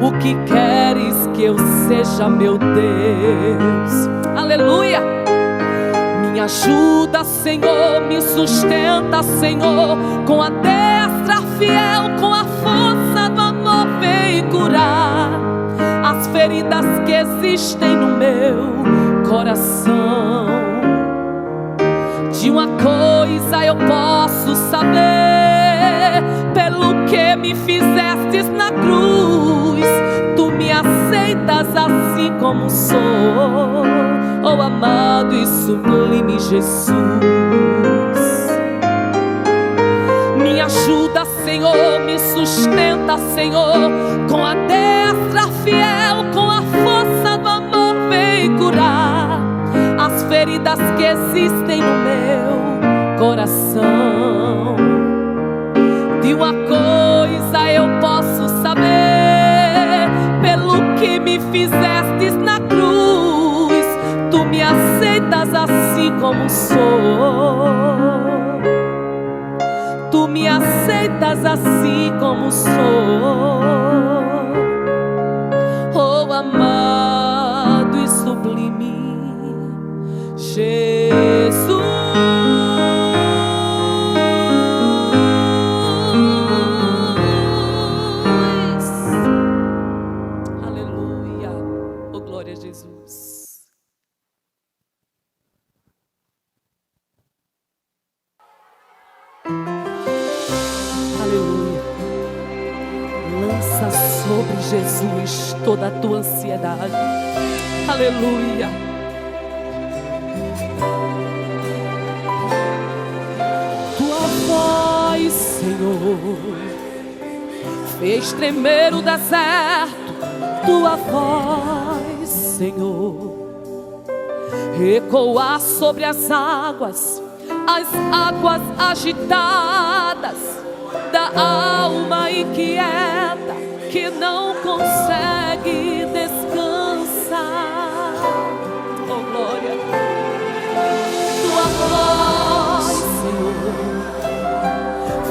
o que queres que eu seja, meu Deus. Aleluia. Me ajuda, Senhor, me sustenta, Senhor, com a destra fiel, com a força do amor, vem curar as feridas que existem no meu coração. De uma coisa eu posso saber, pelo que me fizestes na cruz, tu me aceitas assim como sou, oh amado e sublime Jesus. Me ajuda, Senhor, me sustenta, Senhor, com a destra fiel, com a força do amor, vem curar as feridas que existem no meu coração. De uma coisa eu posso saber, pelo que me fizestes na cruz, tu me aceitas assim como sou, tu me aceitas assim como sou, oh amado e sublime Jesus. Aleluia, oh glória a Jesus. Aleluia. Lança sobre Jesus toda a tua ansiedade. Aleluia. Tua voz, Senhor, fez tremer o deserto. Tua voz, Senhor, ecoar sobre as águas agitadas da alma inquieta que não consegue descansar. Oh glória, tua voz, Senhor,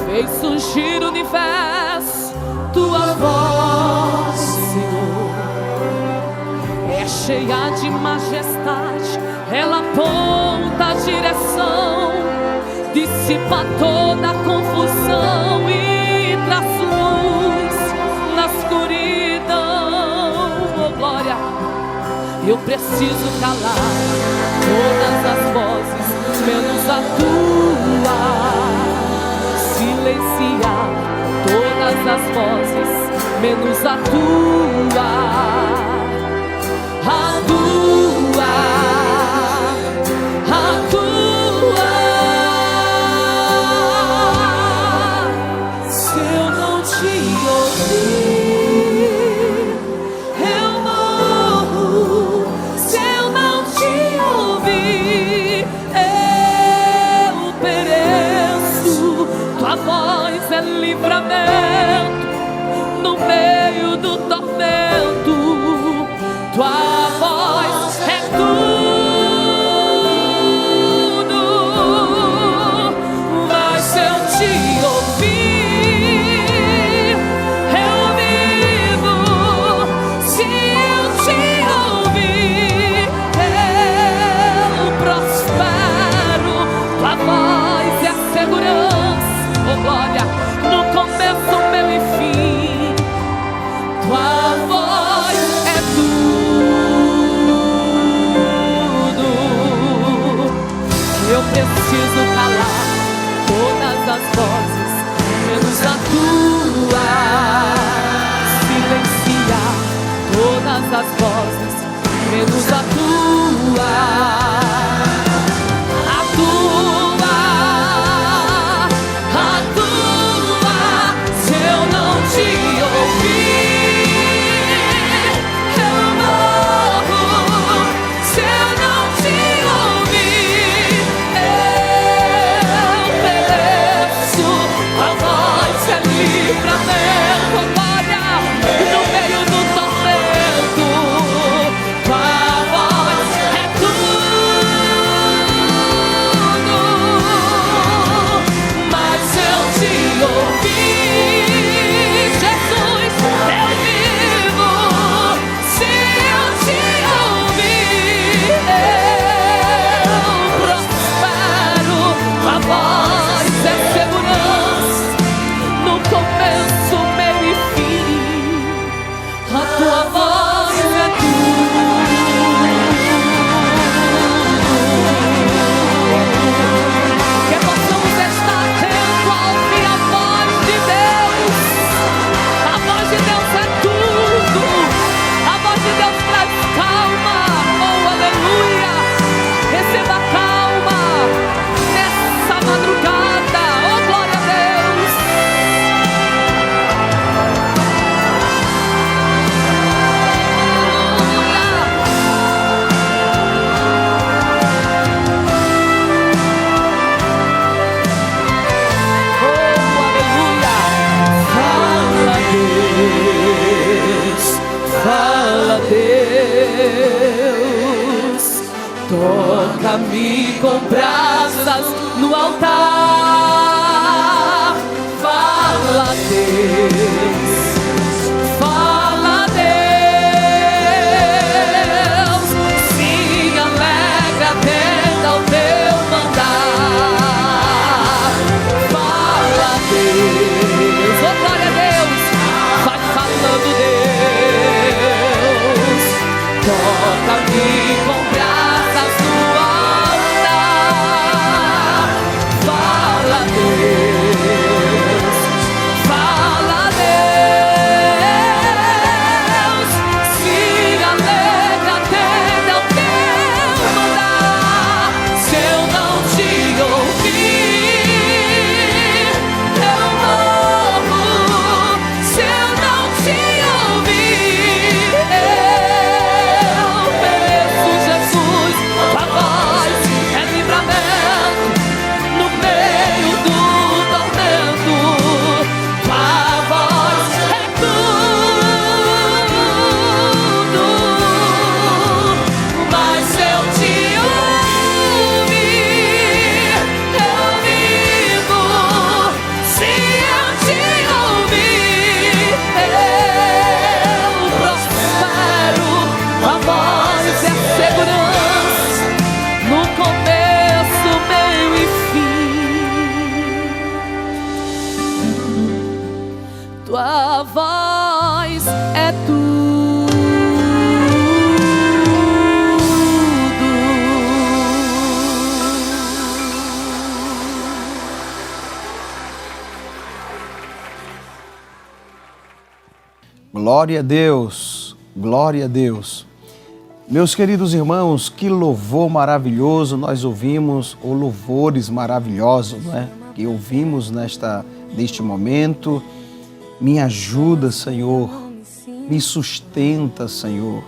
fez surgir o universo. Tua voz, Senhor, é cheia de majestade, ela aponta a direção, dissipa toda a confusão e traz luz na escuridão. Oh glória, eu preciso calar todas as vozes, menos a tua, silenciar todas as vozes, menos a tua, a tua, a tua. Se eu não te ouvir, eu morro. Se eu não te ouvir, eu pereço. Tua voz é livramento no meio do tormento. Tua voz é tudo. Mas se eu te ouvir, eu me começo, meio e fim. A tua voz é que possamos estar atentos a ouvir a voz de Deus. A voz de Deus é tudo. A voz de Deus traz calma. Oh, aleluia. Receba calma nessa madrugada. Oh, glória a Deus. Fala, Deus, toca-me com brasas no altar. Fala, Deus, fala, Deus, se alegra, atenda ao teu mandar. Fala, Deus, oh glória a Deus, vai falando, Deus, toca-me com brasas no altar. Fala, Deus, fala, Deus, se alegra, atenda ao teu mandar. Se eu não te ouvir, eu morro. Se eu não te ouvir, eu pereço. Jesus, tua voz é livramento no meio do tormento. Tua voz é tudo. Mas se eu te ouvir, eu vivo. Se eu te ouvir, eu prospero. A voz é segurança no começo, meio e fim. Tua voz é Glória a Deus, glória a Deus. Meus queridos irmãos, que louvor maravilhoso nós ouvimos, ou louvores maravilhosos, né? Que ouvimos neste momento. Me ajuda, Senhor, me sustenta, Senhor.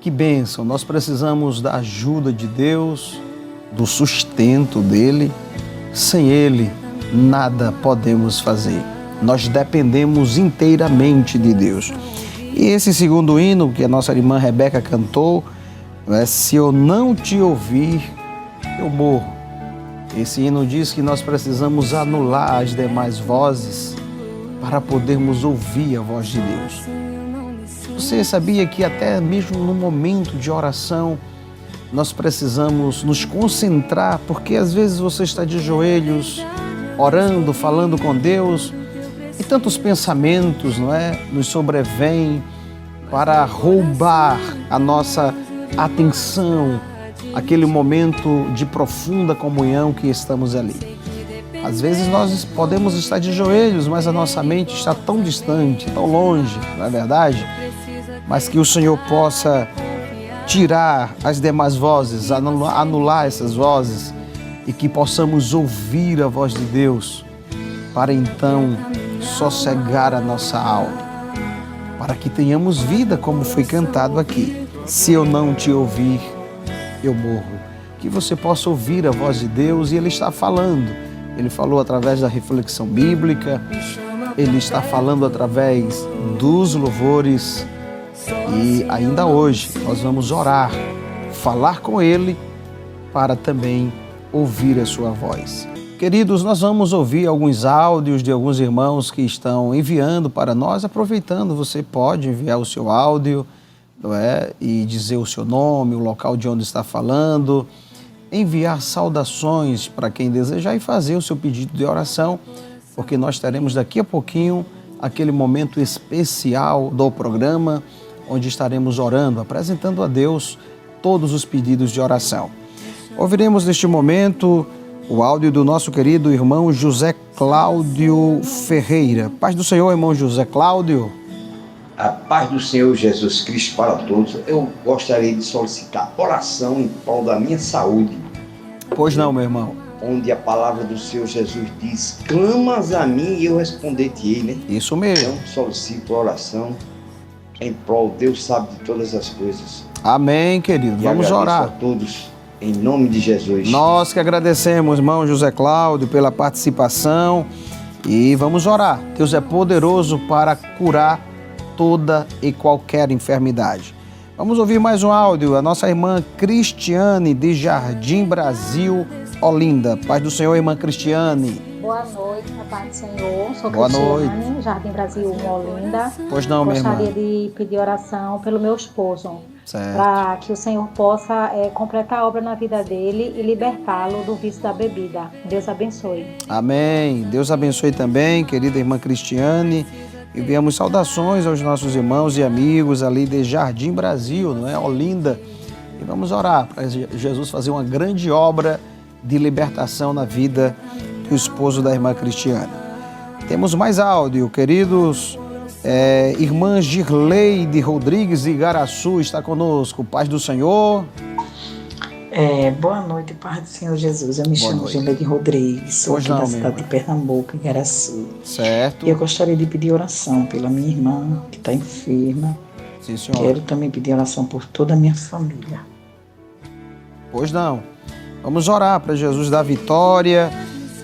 Que bênção, nós precisamos da ajuda de Deus, do sustento dEle. Sem Ele, nada podemos fazer. Nós dependemos inteiramente de Deus. E esse segundo hino que a nossa irmã Rebeca cantou, se eu não te ouvir, eu morro. Esse hino diz que nós precisamos anular as demais vozes para podermos ouvir a voz de Deus. Você sabia que até mesmo no momento de oração, nós precisamos nos concentrar, porque às vezes você está de joelhos, orando, falando com Deus, e tantos pensamentos, não é, nos sobrevêm para roubar a nossa atenção, aquele momento de profunda comunhão que estamos ali. Às vezes nós podemos estar de joelhos, mas a nossa mente está tão distante, tão longe, não é verdade? Mas que o Senhor possa tirar as demais vozes, anular essas vozes, e que possamos ouvir a voz de Deus, para então sossegar a nossa alma, para que tenhamos vida, como foi cantado aqui. Se eu não te ouvir, eu morro. Que você possa ouvir a voz de Deus, e Ele está falando. Ele falou através da reflexão bíblica, Ele está falando através dos louvores, e ainda hoje nós vamos orar, falar com Ele, para também ouvir a sua voz. Queridos, nós vamos ouvir alguns áudios de alguns irmãos que estão enviando para nós. Aproveitando, você pode enviar o seu áudio, não é? E dizer o seu nome, o local de onde está falando, enviar saudações para quem desejar e fazer o seu pedido de oração, porque nós teremos daqui a pouquinho aquele momento especial do programa, onde estaremos orando, apresentando a Deus todos os pedidos de oração. Ouviremos neste momento o áudio do nosso querido irmão José Cláudio Ferreira. Paz do Senhor, irmão José Cláudio. A paz do Senhor Jesus Cristo para todos. Eu gostaria de solicitar oração em prol da minha saúde. Pois não, meu irmão. Onde a palavra do Senhor Jesus diz: clamas a mim e eu responder-te-ei, né? Isso mesmo. Então solicito oração em prol, Deus sabe de todas as coisas. Amém, querido. E vamos orar. A todos, em nome de Jesus. Nós que agradecemos, irmão José Cláudio, pela participação e vamos orar. Deus é poderoso para curar toda e qualquer enfermidade. Vamos ouvir mais um áudio. A nossa irmã Cristiane, de Jardim Brasil, Olinda. Paz do Senhor, irmã Cristiane. Boa noite, a paz do Senhor. Sou Boa Cristiane, noite. Jardim Brasil, Olinda. Pois não, minha irmã. Gostaria de pedir oração pelo meu esposo, Certo. para que o Senhor possa completar a obra na vida dele e libertá-lo do vício da bebida. Deus abençoe. Amém. Deus abençoe também, querida irmã Cristiane. Enviamos saudações aos nossos irmãos e amigos ali de Jardim Brasil, não é? Olinda. E vamos orar para Jesus fazer uma grande obra de libertação na vida do esposo da irmã Cristiane. Temos mais áudio, queridos. Irmã Girleide Rodrigues de Igaraçu está conosco. Paz do Senhor. Boa noite, paz do Senhor Jesus. Eu me chamo Girleide Rodrigues, sou aqui da cidade de Pernambuco, Igaraçu. Certo. E eu gostaria de pedir oração pela minha irmã, que está enferma. Sim, senhora. Quero também pedir oração por toda a minha família. Pois não. Vamos orar para Jesus dar vitória,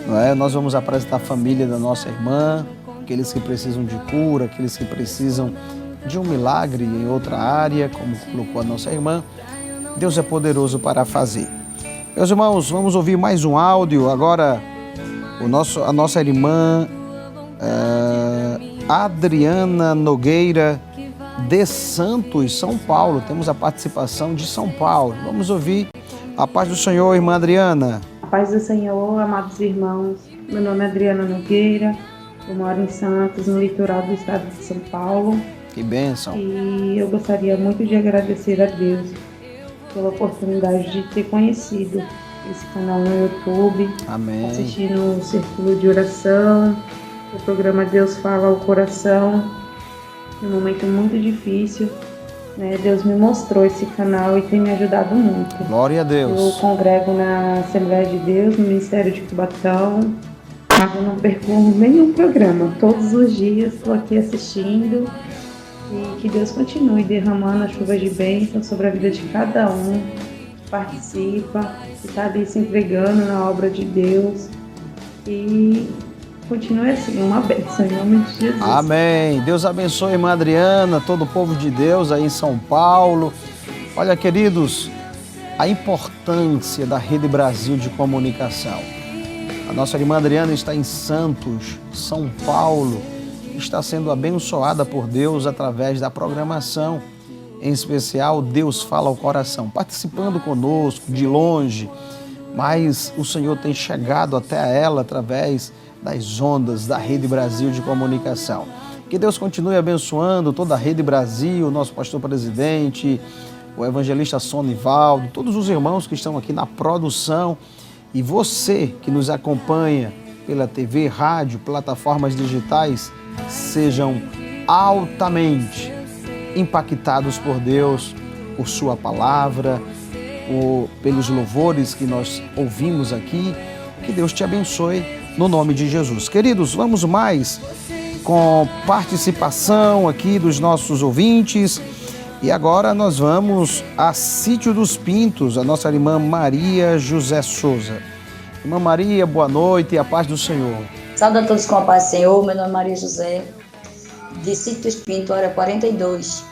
não é? Nós vamos apresentar a família da nossa irmã, aqueles que precisam de cura, aqueles que precisam de um milagre em outra área, como colocou a nossa irmã. Deus é poderoso para fazer. Meus irmãos, vamos ouvir mais um áudio. Agora, a nossa irmã Adriana Nogueira, de Santos, São Paulo. Temos a participação de São Paulo. Vamos ouvir. A paz do Senhor, irmã Adriana. A paz do Senhor, amados irmãos. Meu nome é Adriana Nogueira. Eu moro em Santos, no litoral do estado de São Paulo. Que bênção. E eu gostaria muito de agradecer a Deus pela oportunidade de ter conhecido esse canal no YouTube. Amém. Assistindo o Círculo de Oração, o programa Deus Fala ao Coração. Num momento muito difícil, né? Deus me mostrou esse canal e tem me ajudado muito. Glória a Deus. Eu congrego na Assembleia de Deus, no Ministério de Cubatão. Eu não perco nenhum programa. Todos os dias estou aqui assistindo. E que Deus continue derramando a chuva de bênção sobre a vida de cada um que participa, que está ali se entregando na obra de Deus. E continue assim, uma bênção em nome de Jesus. Amém. Deus abençoe a irmã Adriana, todo o povo de Deus aí em São Paulo. Olha, queridos, a importância da Rede Brasil de Comunicação. A nossa irmã Adriana está em Santos, São Paulo. Está sendo abençoada por Deus através da programação, em especial Deus Fala ao Coração, participando conosco de longe, mas o Senhor tem chegado até ela através das ondas da Rede Brasil de Comunicação. Que Deus continue abençoando toda a Rede Brasil, o nosso pastor presidente, o evangelista Sonivaldo, todos os irmãos que estão aqui na produção e você que nos acompanha pela TV, rádio, plataformas digitais, sejam altamente impactados por Deus, por sua palavra, pelos louvores que nós ouvimos aqui. Que Deus te abençoe no nome de Jesus. Queridos, vamos mais com participação aqui dos nossos ouvintes. E agora nós vamos a Sítio dos Pintos, a nossa irmã Maria José Souza. Irmã Maria, boa noite e a paz do Senhor. Saúde a todos com a paz do Senhor. Meu nome é Maria José, de Sítio dos Pintos, área 42.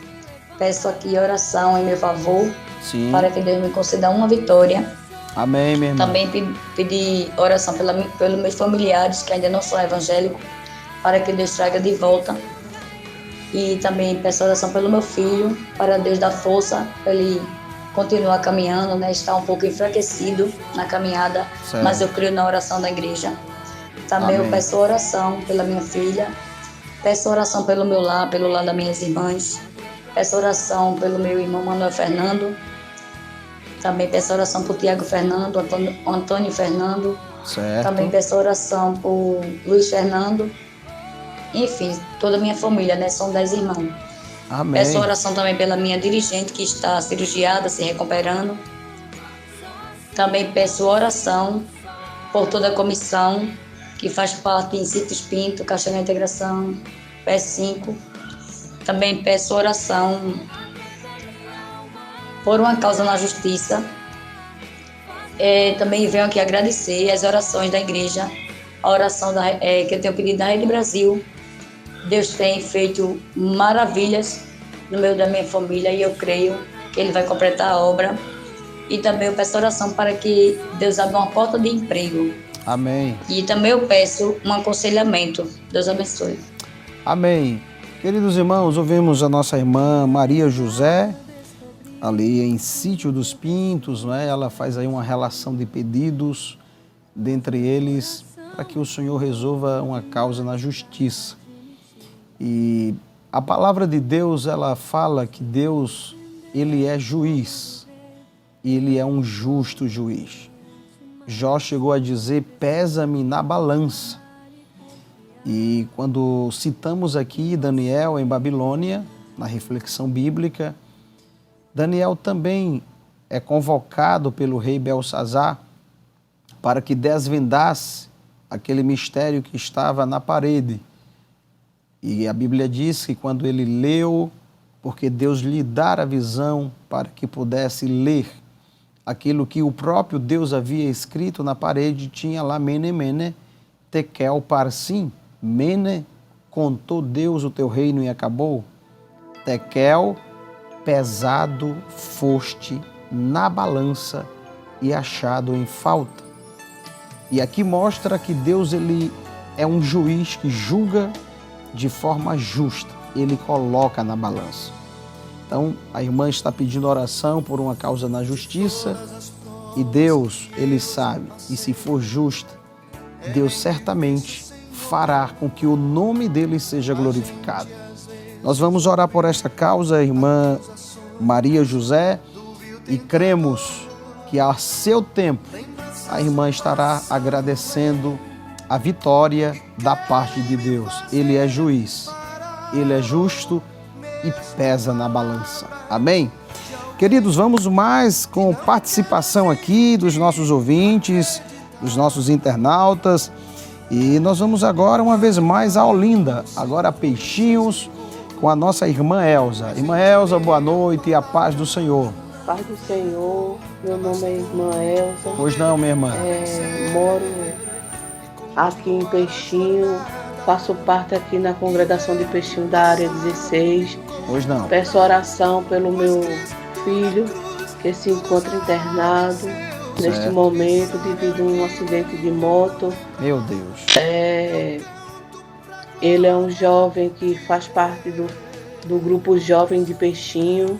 Peço aqui oração em meu favor. Sim. Para que Deus me conceda uma vitória. Amém, minha irmã. Também pedir oração pelos meus familiares que ainda não são evangélicos, para que Deus traga de volta. E também peço oração pelo meu filho, para Deus dar força, para ele continuar caminhando, né? Está um pouco enfraquecido na caminhada, certo. Mas eu creio na oração da igreja. Também Amém. eu peço oração pela minha filha, peço oração pelo meu lar, pelo lar das minhas irmãs, peço oração pelo meu irmão Manuel Fernando, também peço oração por Tiago Fernando, Antônio Fernando, Certo. também peço oração por Luiz Fernando, enfim, toda a minha família, né? São 10 irmãos. Amém. Peço oração também pela minha dirigente que está cirurgiada, se recuperando. Também peço oração por toda a comissão que faz parte em Citos Pinto, Caixa da Integração, PS5. Também peço oração por uma causa na justiça. Também venho aqui agradecer as orações da igreja, a oração que eu tenho pedido da Rede Brasil. Deus tem feito maravilhas no meio da minha família e eu creio que Ele vai completar a obra. E também eu peço oração para que Deus abra uma porta de emprego. Amém. E também eu peço um aconselhamento. Deus abençoe. Amém. Queridos irmãos, ouvimos a nossa irmã Maria José, ali em Sítio dos Pintos, não é? Ela faz aí uma relação de pedidos, dentre eles, para que o Senhor resolva uma causa na justiça. E a palavra de Deus, ela fala que Deus, Ele é juiz, e Ele é um justo juiz. Jó chegou a dizer, pesa-me na balança. E quando citamos aqui Daniel em Babilônia, na reflexão bíblica, Daniel também é convocado pelo rei Belsazar para que desvendasse aquele mistério que estava na parede. E a Bíblia diz que quando ele leu, porque Deus lhe dara a visão para que pudesse ler aquilo que o próprio Deus havia escrito na parede, tinha lá Mene, Mene, Tekel, Parsim. Mene, contou Deus o teu reino e acabou. Tekel, pesado foste na balança e achado em falta. E aqui mostra que Deus, Ele é um juiz que julga de forma justa. Ele coloca na balança. Então, a irmã está pedindo oração por uma causa na justiça e Deus, Ele sabe, e se for justa, Deus certamente fará com que o nome dele seja glorificado. Nós vamos orar por esta causa, irmã Maria José, e cremos que a seu tempo a irmã estará agradecendo a vitória da parte de Deus. Ele é juiz, Ele é justo e pesa na balança. Amém? Queridos, vamos mais com participação aqui dos nossos ouvintes, dos nossos internautas. E nós vamos agora, uma vez mais, a Olinda, agora a Peixinhos, com a nossa irmã Elza. Irmã Elza, boa noite e a paz do Senhor. Paz do Senhor, meu nome é irmã Elza. Pois não, minha irmã. Moro aqui em Peixinho, faço parte aqui na congregação de Peixinho da área 16. Pois não. Peço oração pelo meu filho, que se encontra internado neste momento devido a um acidente de moto. Meu Deus. Ele é um jovem que faz parte do grupo jovem de Peixinho.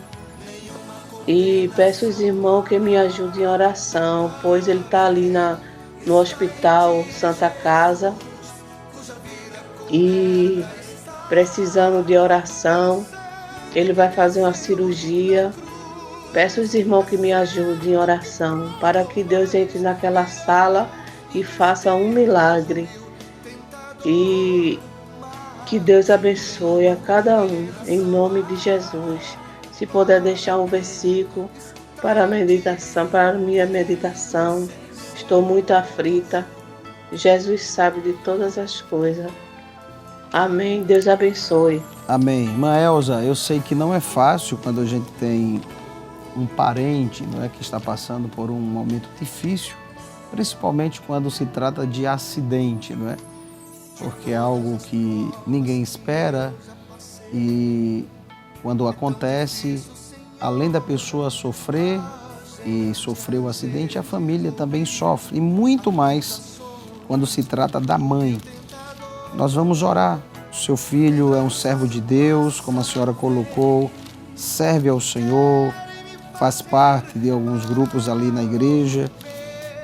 E peço aos irmãos que me ajudem em oração, pois ele está ali no Hospital Santa Casa e precisando de oração. Ele vai fazer uma cirurgia. Peço aos irmãos que me ajudem em oração para que Deus entre naquela sala e faça um milagre. E que Deus abençoe a cada um, em nome de Jesus. Se puder deixar um versículo para a meditação, para a minha meditação. Estou muito aflita. Jesus sabe de todas as coisas. Amém. Deus abençoe. Amém. Irmã Elza, eu sei que não é fácil quando a gente tem um parente, não é, que está passando por um momento difícil, principalmente quando se trata de acidente, não é? Porque é algo que ninguém espera e quando acontece, além da pessoa sofrer e sofrer o acidente, a família também sofre, e muito mais quando se trata da mãe. Nós vamos orar. Seu filho é um servo de Deus, como a senhora colocou, serve ao Senhor, faz parte de alguns grupos ali na igreja.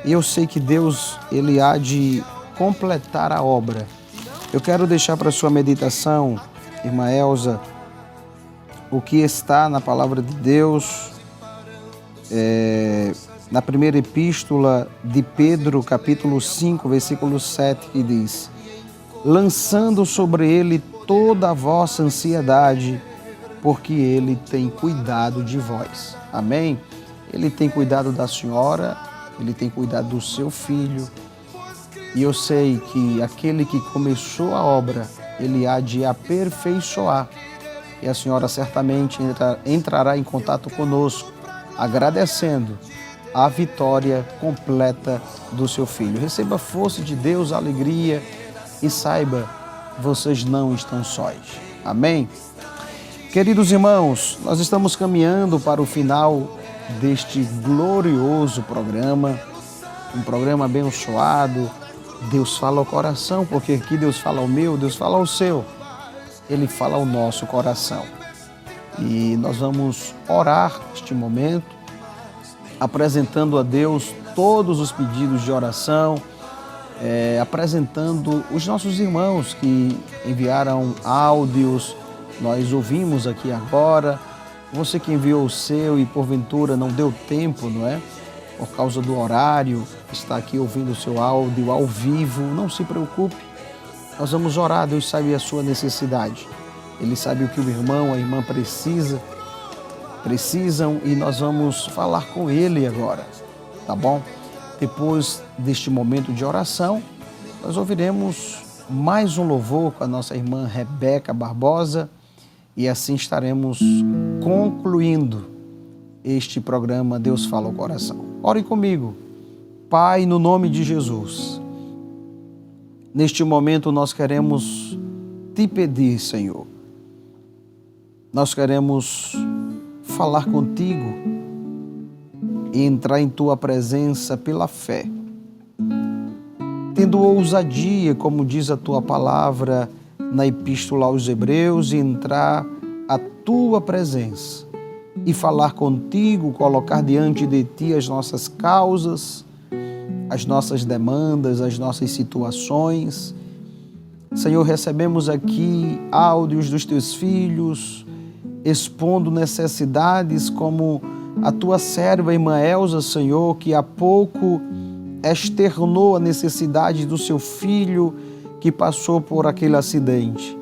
E eu sei que Deus, Ele há de completar a obra. Eu quero deixar para sua meditação, irmã Elza, o que está na palavra de Deus, na primeira epístola de Pedro, capítulo 5, versículo 7, que diz: lançando sobre ele toda a vossa ansiedade, porque ele tem cuidado de vós. Amém? Ele tem cuidado da senhora, ele tem cuidado do seu filho. E eu sei que aquele que começou a obra, ele há de aperfeiçoar. E a senhora certamente entrará em contato conosco, agradecendo a vitória completa do seu filho. Receba a força de Deus, a alegria e saiba, vocês não estão sós. Amém? Queridos irmãos, nós estamos caminhando para o final deste glorioso programa, um programa abençoado. Deus fala ao coração, porque aqui Deus fala ao meu, Deus fala ao seu. Ele fala ao nosso coração. E nós vamos orar neste momento, apresentando a Deus todos os pedidos de oração, apresentando os nossos irmãos que enviaram áudios, nós ouvimos aqui agora. Você que enviou o seu e porventura não deu tempo, não é? Por causa do horário, está aqui ouvindo o seu áudio ao vivo, não se preocupe. Nós vamos orar, Deus sabe a sua necessidade. Ele sabe o que o irmão, a irmã precisam e nós vamos falar com ele agora, tá bom? Depois deste momento de oração, nós ouviremos mais um louvor com a nossa irmã Rebeca Barbosa e assim estaremos concluindo este programa Deus Fala ao Coração. Ore comigo. Pai, no nome de Jesus, neste momento nós queremos te pedir, Senhor. Nós queremos falar contigo e entrar em tua presença pela fé, tendo ousadia, como diz a tua palavra na Epístola aos Hebreus, e entrar à tua presença e falar contigo, colocar diante de ti as nossas causas, as nossas demandas, as nossas situações. Senhor, recebemos aqui áudios dos teus filhos, expondo necessidades como a tua serva, irmã Elza, Senhor, que há pouco externou a necessidade do seu filho que passou por aquele acidente.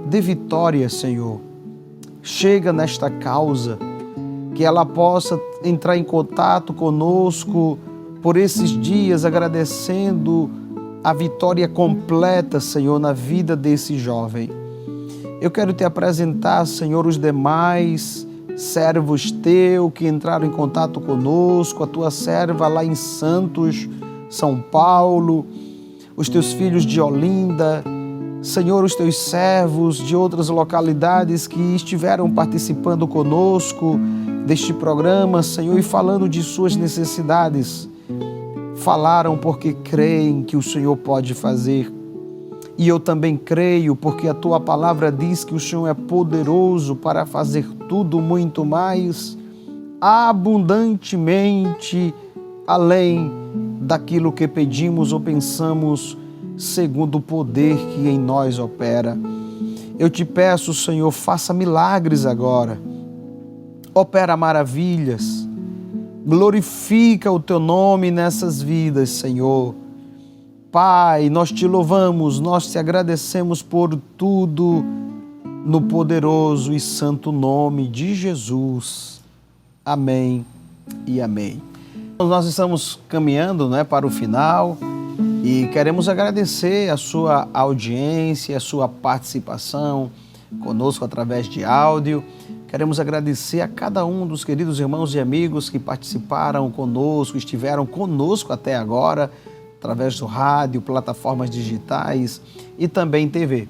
Dê vitória, Senhor. Chega nesta causa, que ela possa entrar em contato conosco por esses dias, agradecendo a vitória completa, Senhor, na vida desse jovem. Eu quero te apresentar, Senhor, os demais servos teus que entraram em contato conosco, a tua serva lá em Santos, São Paulo, os teus filhos de Olinda, Senhor, os teus servos de outras localidades que estiveram participando conosco deste programa, Senhor, e falando de suas necessidades. Falaram porque creem que o Senhor pode fazer. E eu também creio porque a tua palavra diz que o Senhor é poderoso para fazer tudo muito mais, abundantemente, além daquilo que pedimos ou pensamos, segundo o poder que em nós opera. Eu te peço, Senhor, faça milagres agora. Opera maravilhas. Glorifica o teu nome nessas vidas, Senhor. Pai, nós te louvamos, nós te agradecemos por tudo, no poderoso e santo nome de Jesus. Amém e amém. Nós estamos caminhando, para o final e queremos agradecer a sua audiência, a sua participação conosco através de áudio. Queremos agradecer a cada um dos queridos irmãos e amigos que participaram conosco, estiveram conosco até agora, através do rádio, plataformas digitais e também TV.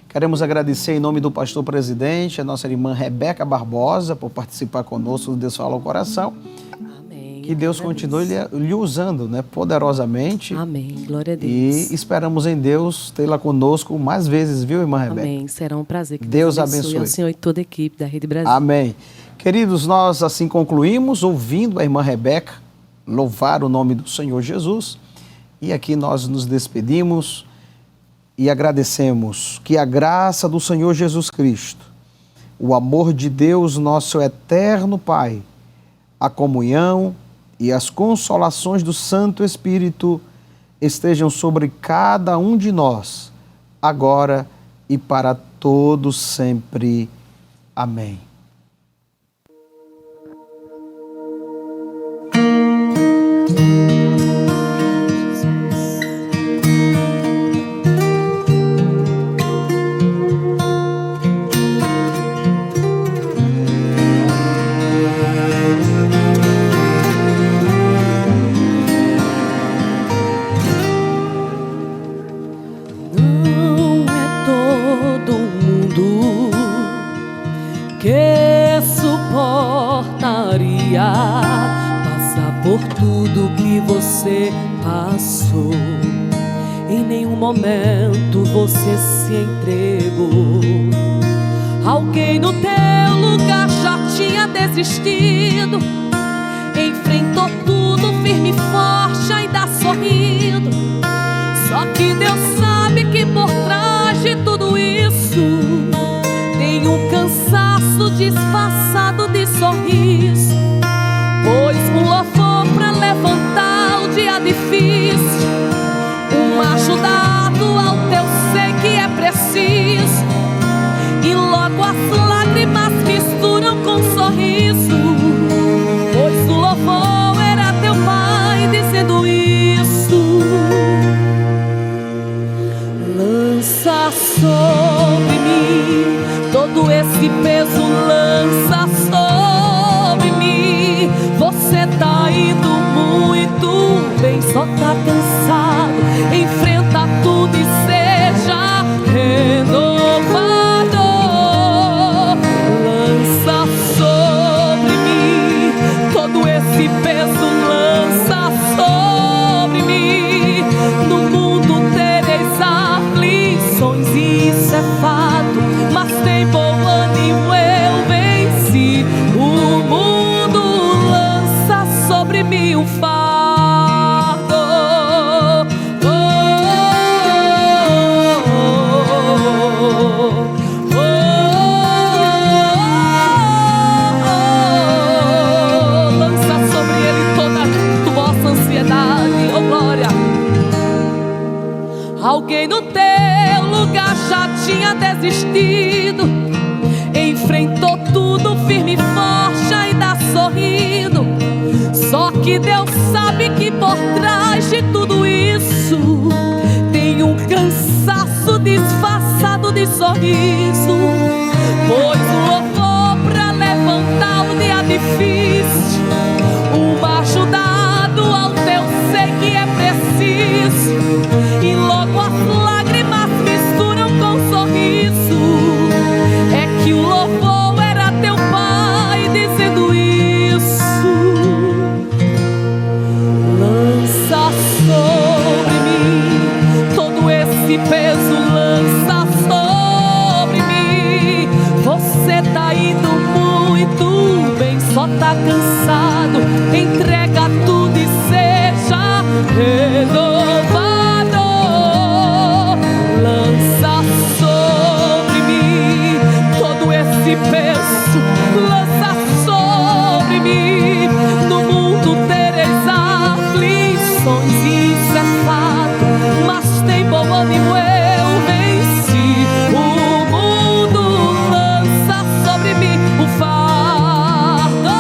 Queremos agradecer em nome do pastor presidente, a nossa irmã Rebeca Barbosa, por participar conosco do Deus Fala ao Coração. Amém. Que Deus continue lhe usando, poderosamente. Amém. Glória a Deus. E esperamos em Deus tê-la conosco mais vezes, viu, irmã Rebeca? Amém. Será um prazer. Que Deus abençoe. Ao Senhor e toda a equipe da Rede Brasil. Amém. Queridos, nós assim concluímos ouvindo a irmã Rebeca louvar o nome do Senhor Jesus. E aqui nós nos despedimos e agradecemos que a graça do Senhor Jesus Cristo, o amor de Deus, nosso eterno Pai, a comunhão e as consolações do Santo Espírito estejam sobre cada um de nós, agora e para todos sempre. Amém. Por tudo que você passou, em nenhum momento você se entregou. Alguém no teu lugar já tinha desistido, enfrentou tudo firme e forte, ainda sorrindo. Só que Deus sabe que por trás de tudo isso tem um cansaço disfarçado de sorriso. Pois um louvor pra levantar o dia difícil, um ajudado ao teu ser que é preciso. E logo as lágrimas misturam com sorriso, pois o louvor era teu Pai dizendo isso. Lança sobre mim todo esse peso, lança sobre mim. Você tá indo muito bem, só tá cansado. Enfrenta tudo e seja renovado. Lança sobre mim todo esse peso, lança sobre mim. No mundo tereis aflições, isso é fato, mas tem bom ânimo, eu venci o mundo. Sobre mim um fardo, oh, oh, oh, oh. Lança sobre ele toda a vossa ansiedade, oh glória. Alguém no teu lugar já tinha desistido, enfrentou tudo firme e forte, ainda sorrindo. Só que Deus sabe que por trás de tudo isso tem um cansaço disfarçado de sorriso. Pois um louvor pra levantar o dia difícil, um ajudado ao teu ser que é preciso. E logo as lágrimas misturam com sorriso, é que o louvor era teu Pai dizendo isso. Lança sobre mim todo esse peso, lança sobre mim. Você tá indo muito bem, só tá cansado. Entrega tudo e seja renovado. Lança sobre mim todo esse peso, lança sobre mim. No mundo tereis aflições, isso é fato, mas tem bom ânimo, eu venci o mundo. Lança sobre mim o fardo.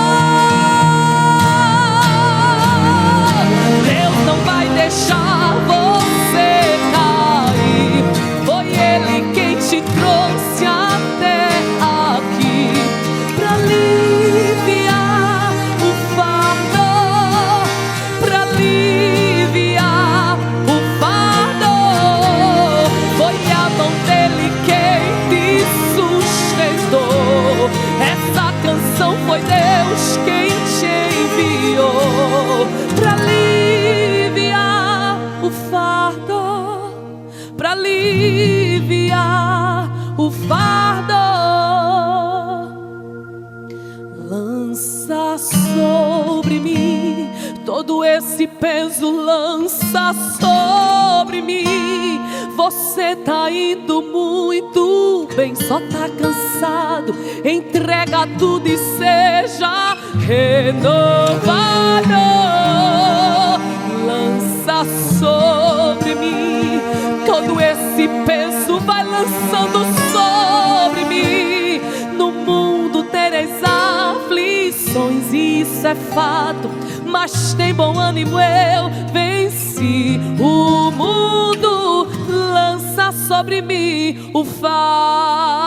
Deus não vai deixar peso lança sobre mim. Você tá indo muito bem, só tá cansado. Entrega tudo e seja renovado. Lança sobre mim todo esse peso, vai lançando sobre mim. No mundo tereis aflições, isso é fato, mas tem bom ânimo, eu venci o mundo. Lança sobre mim o fardo.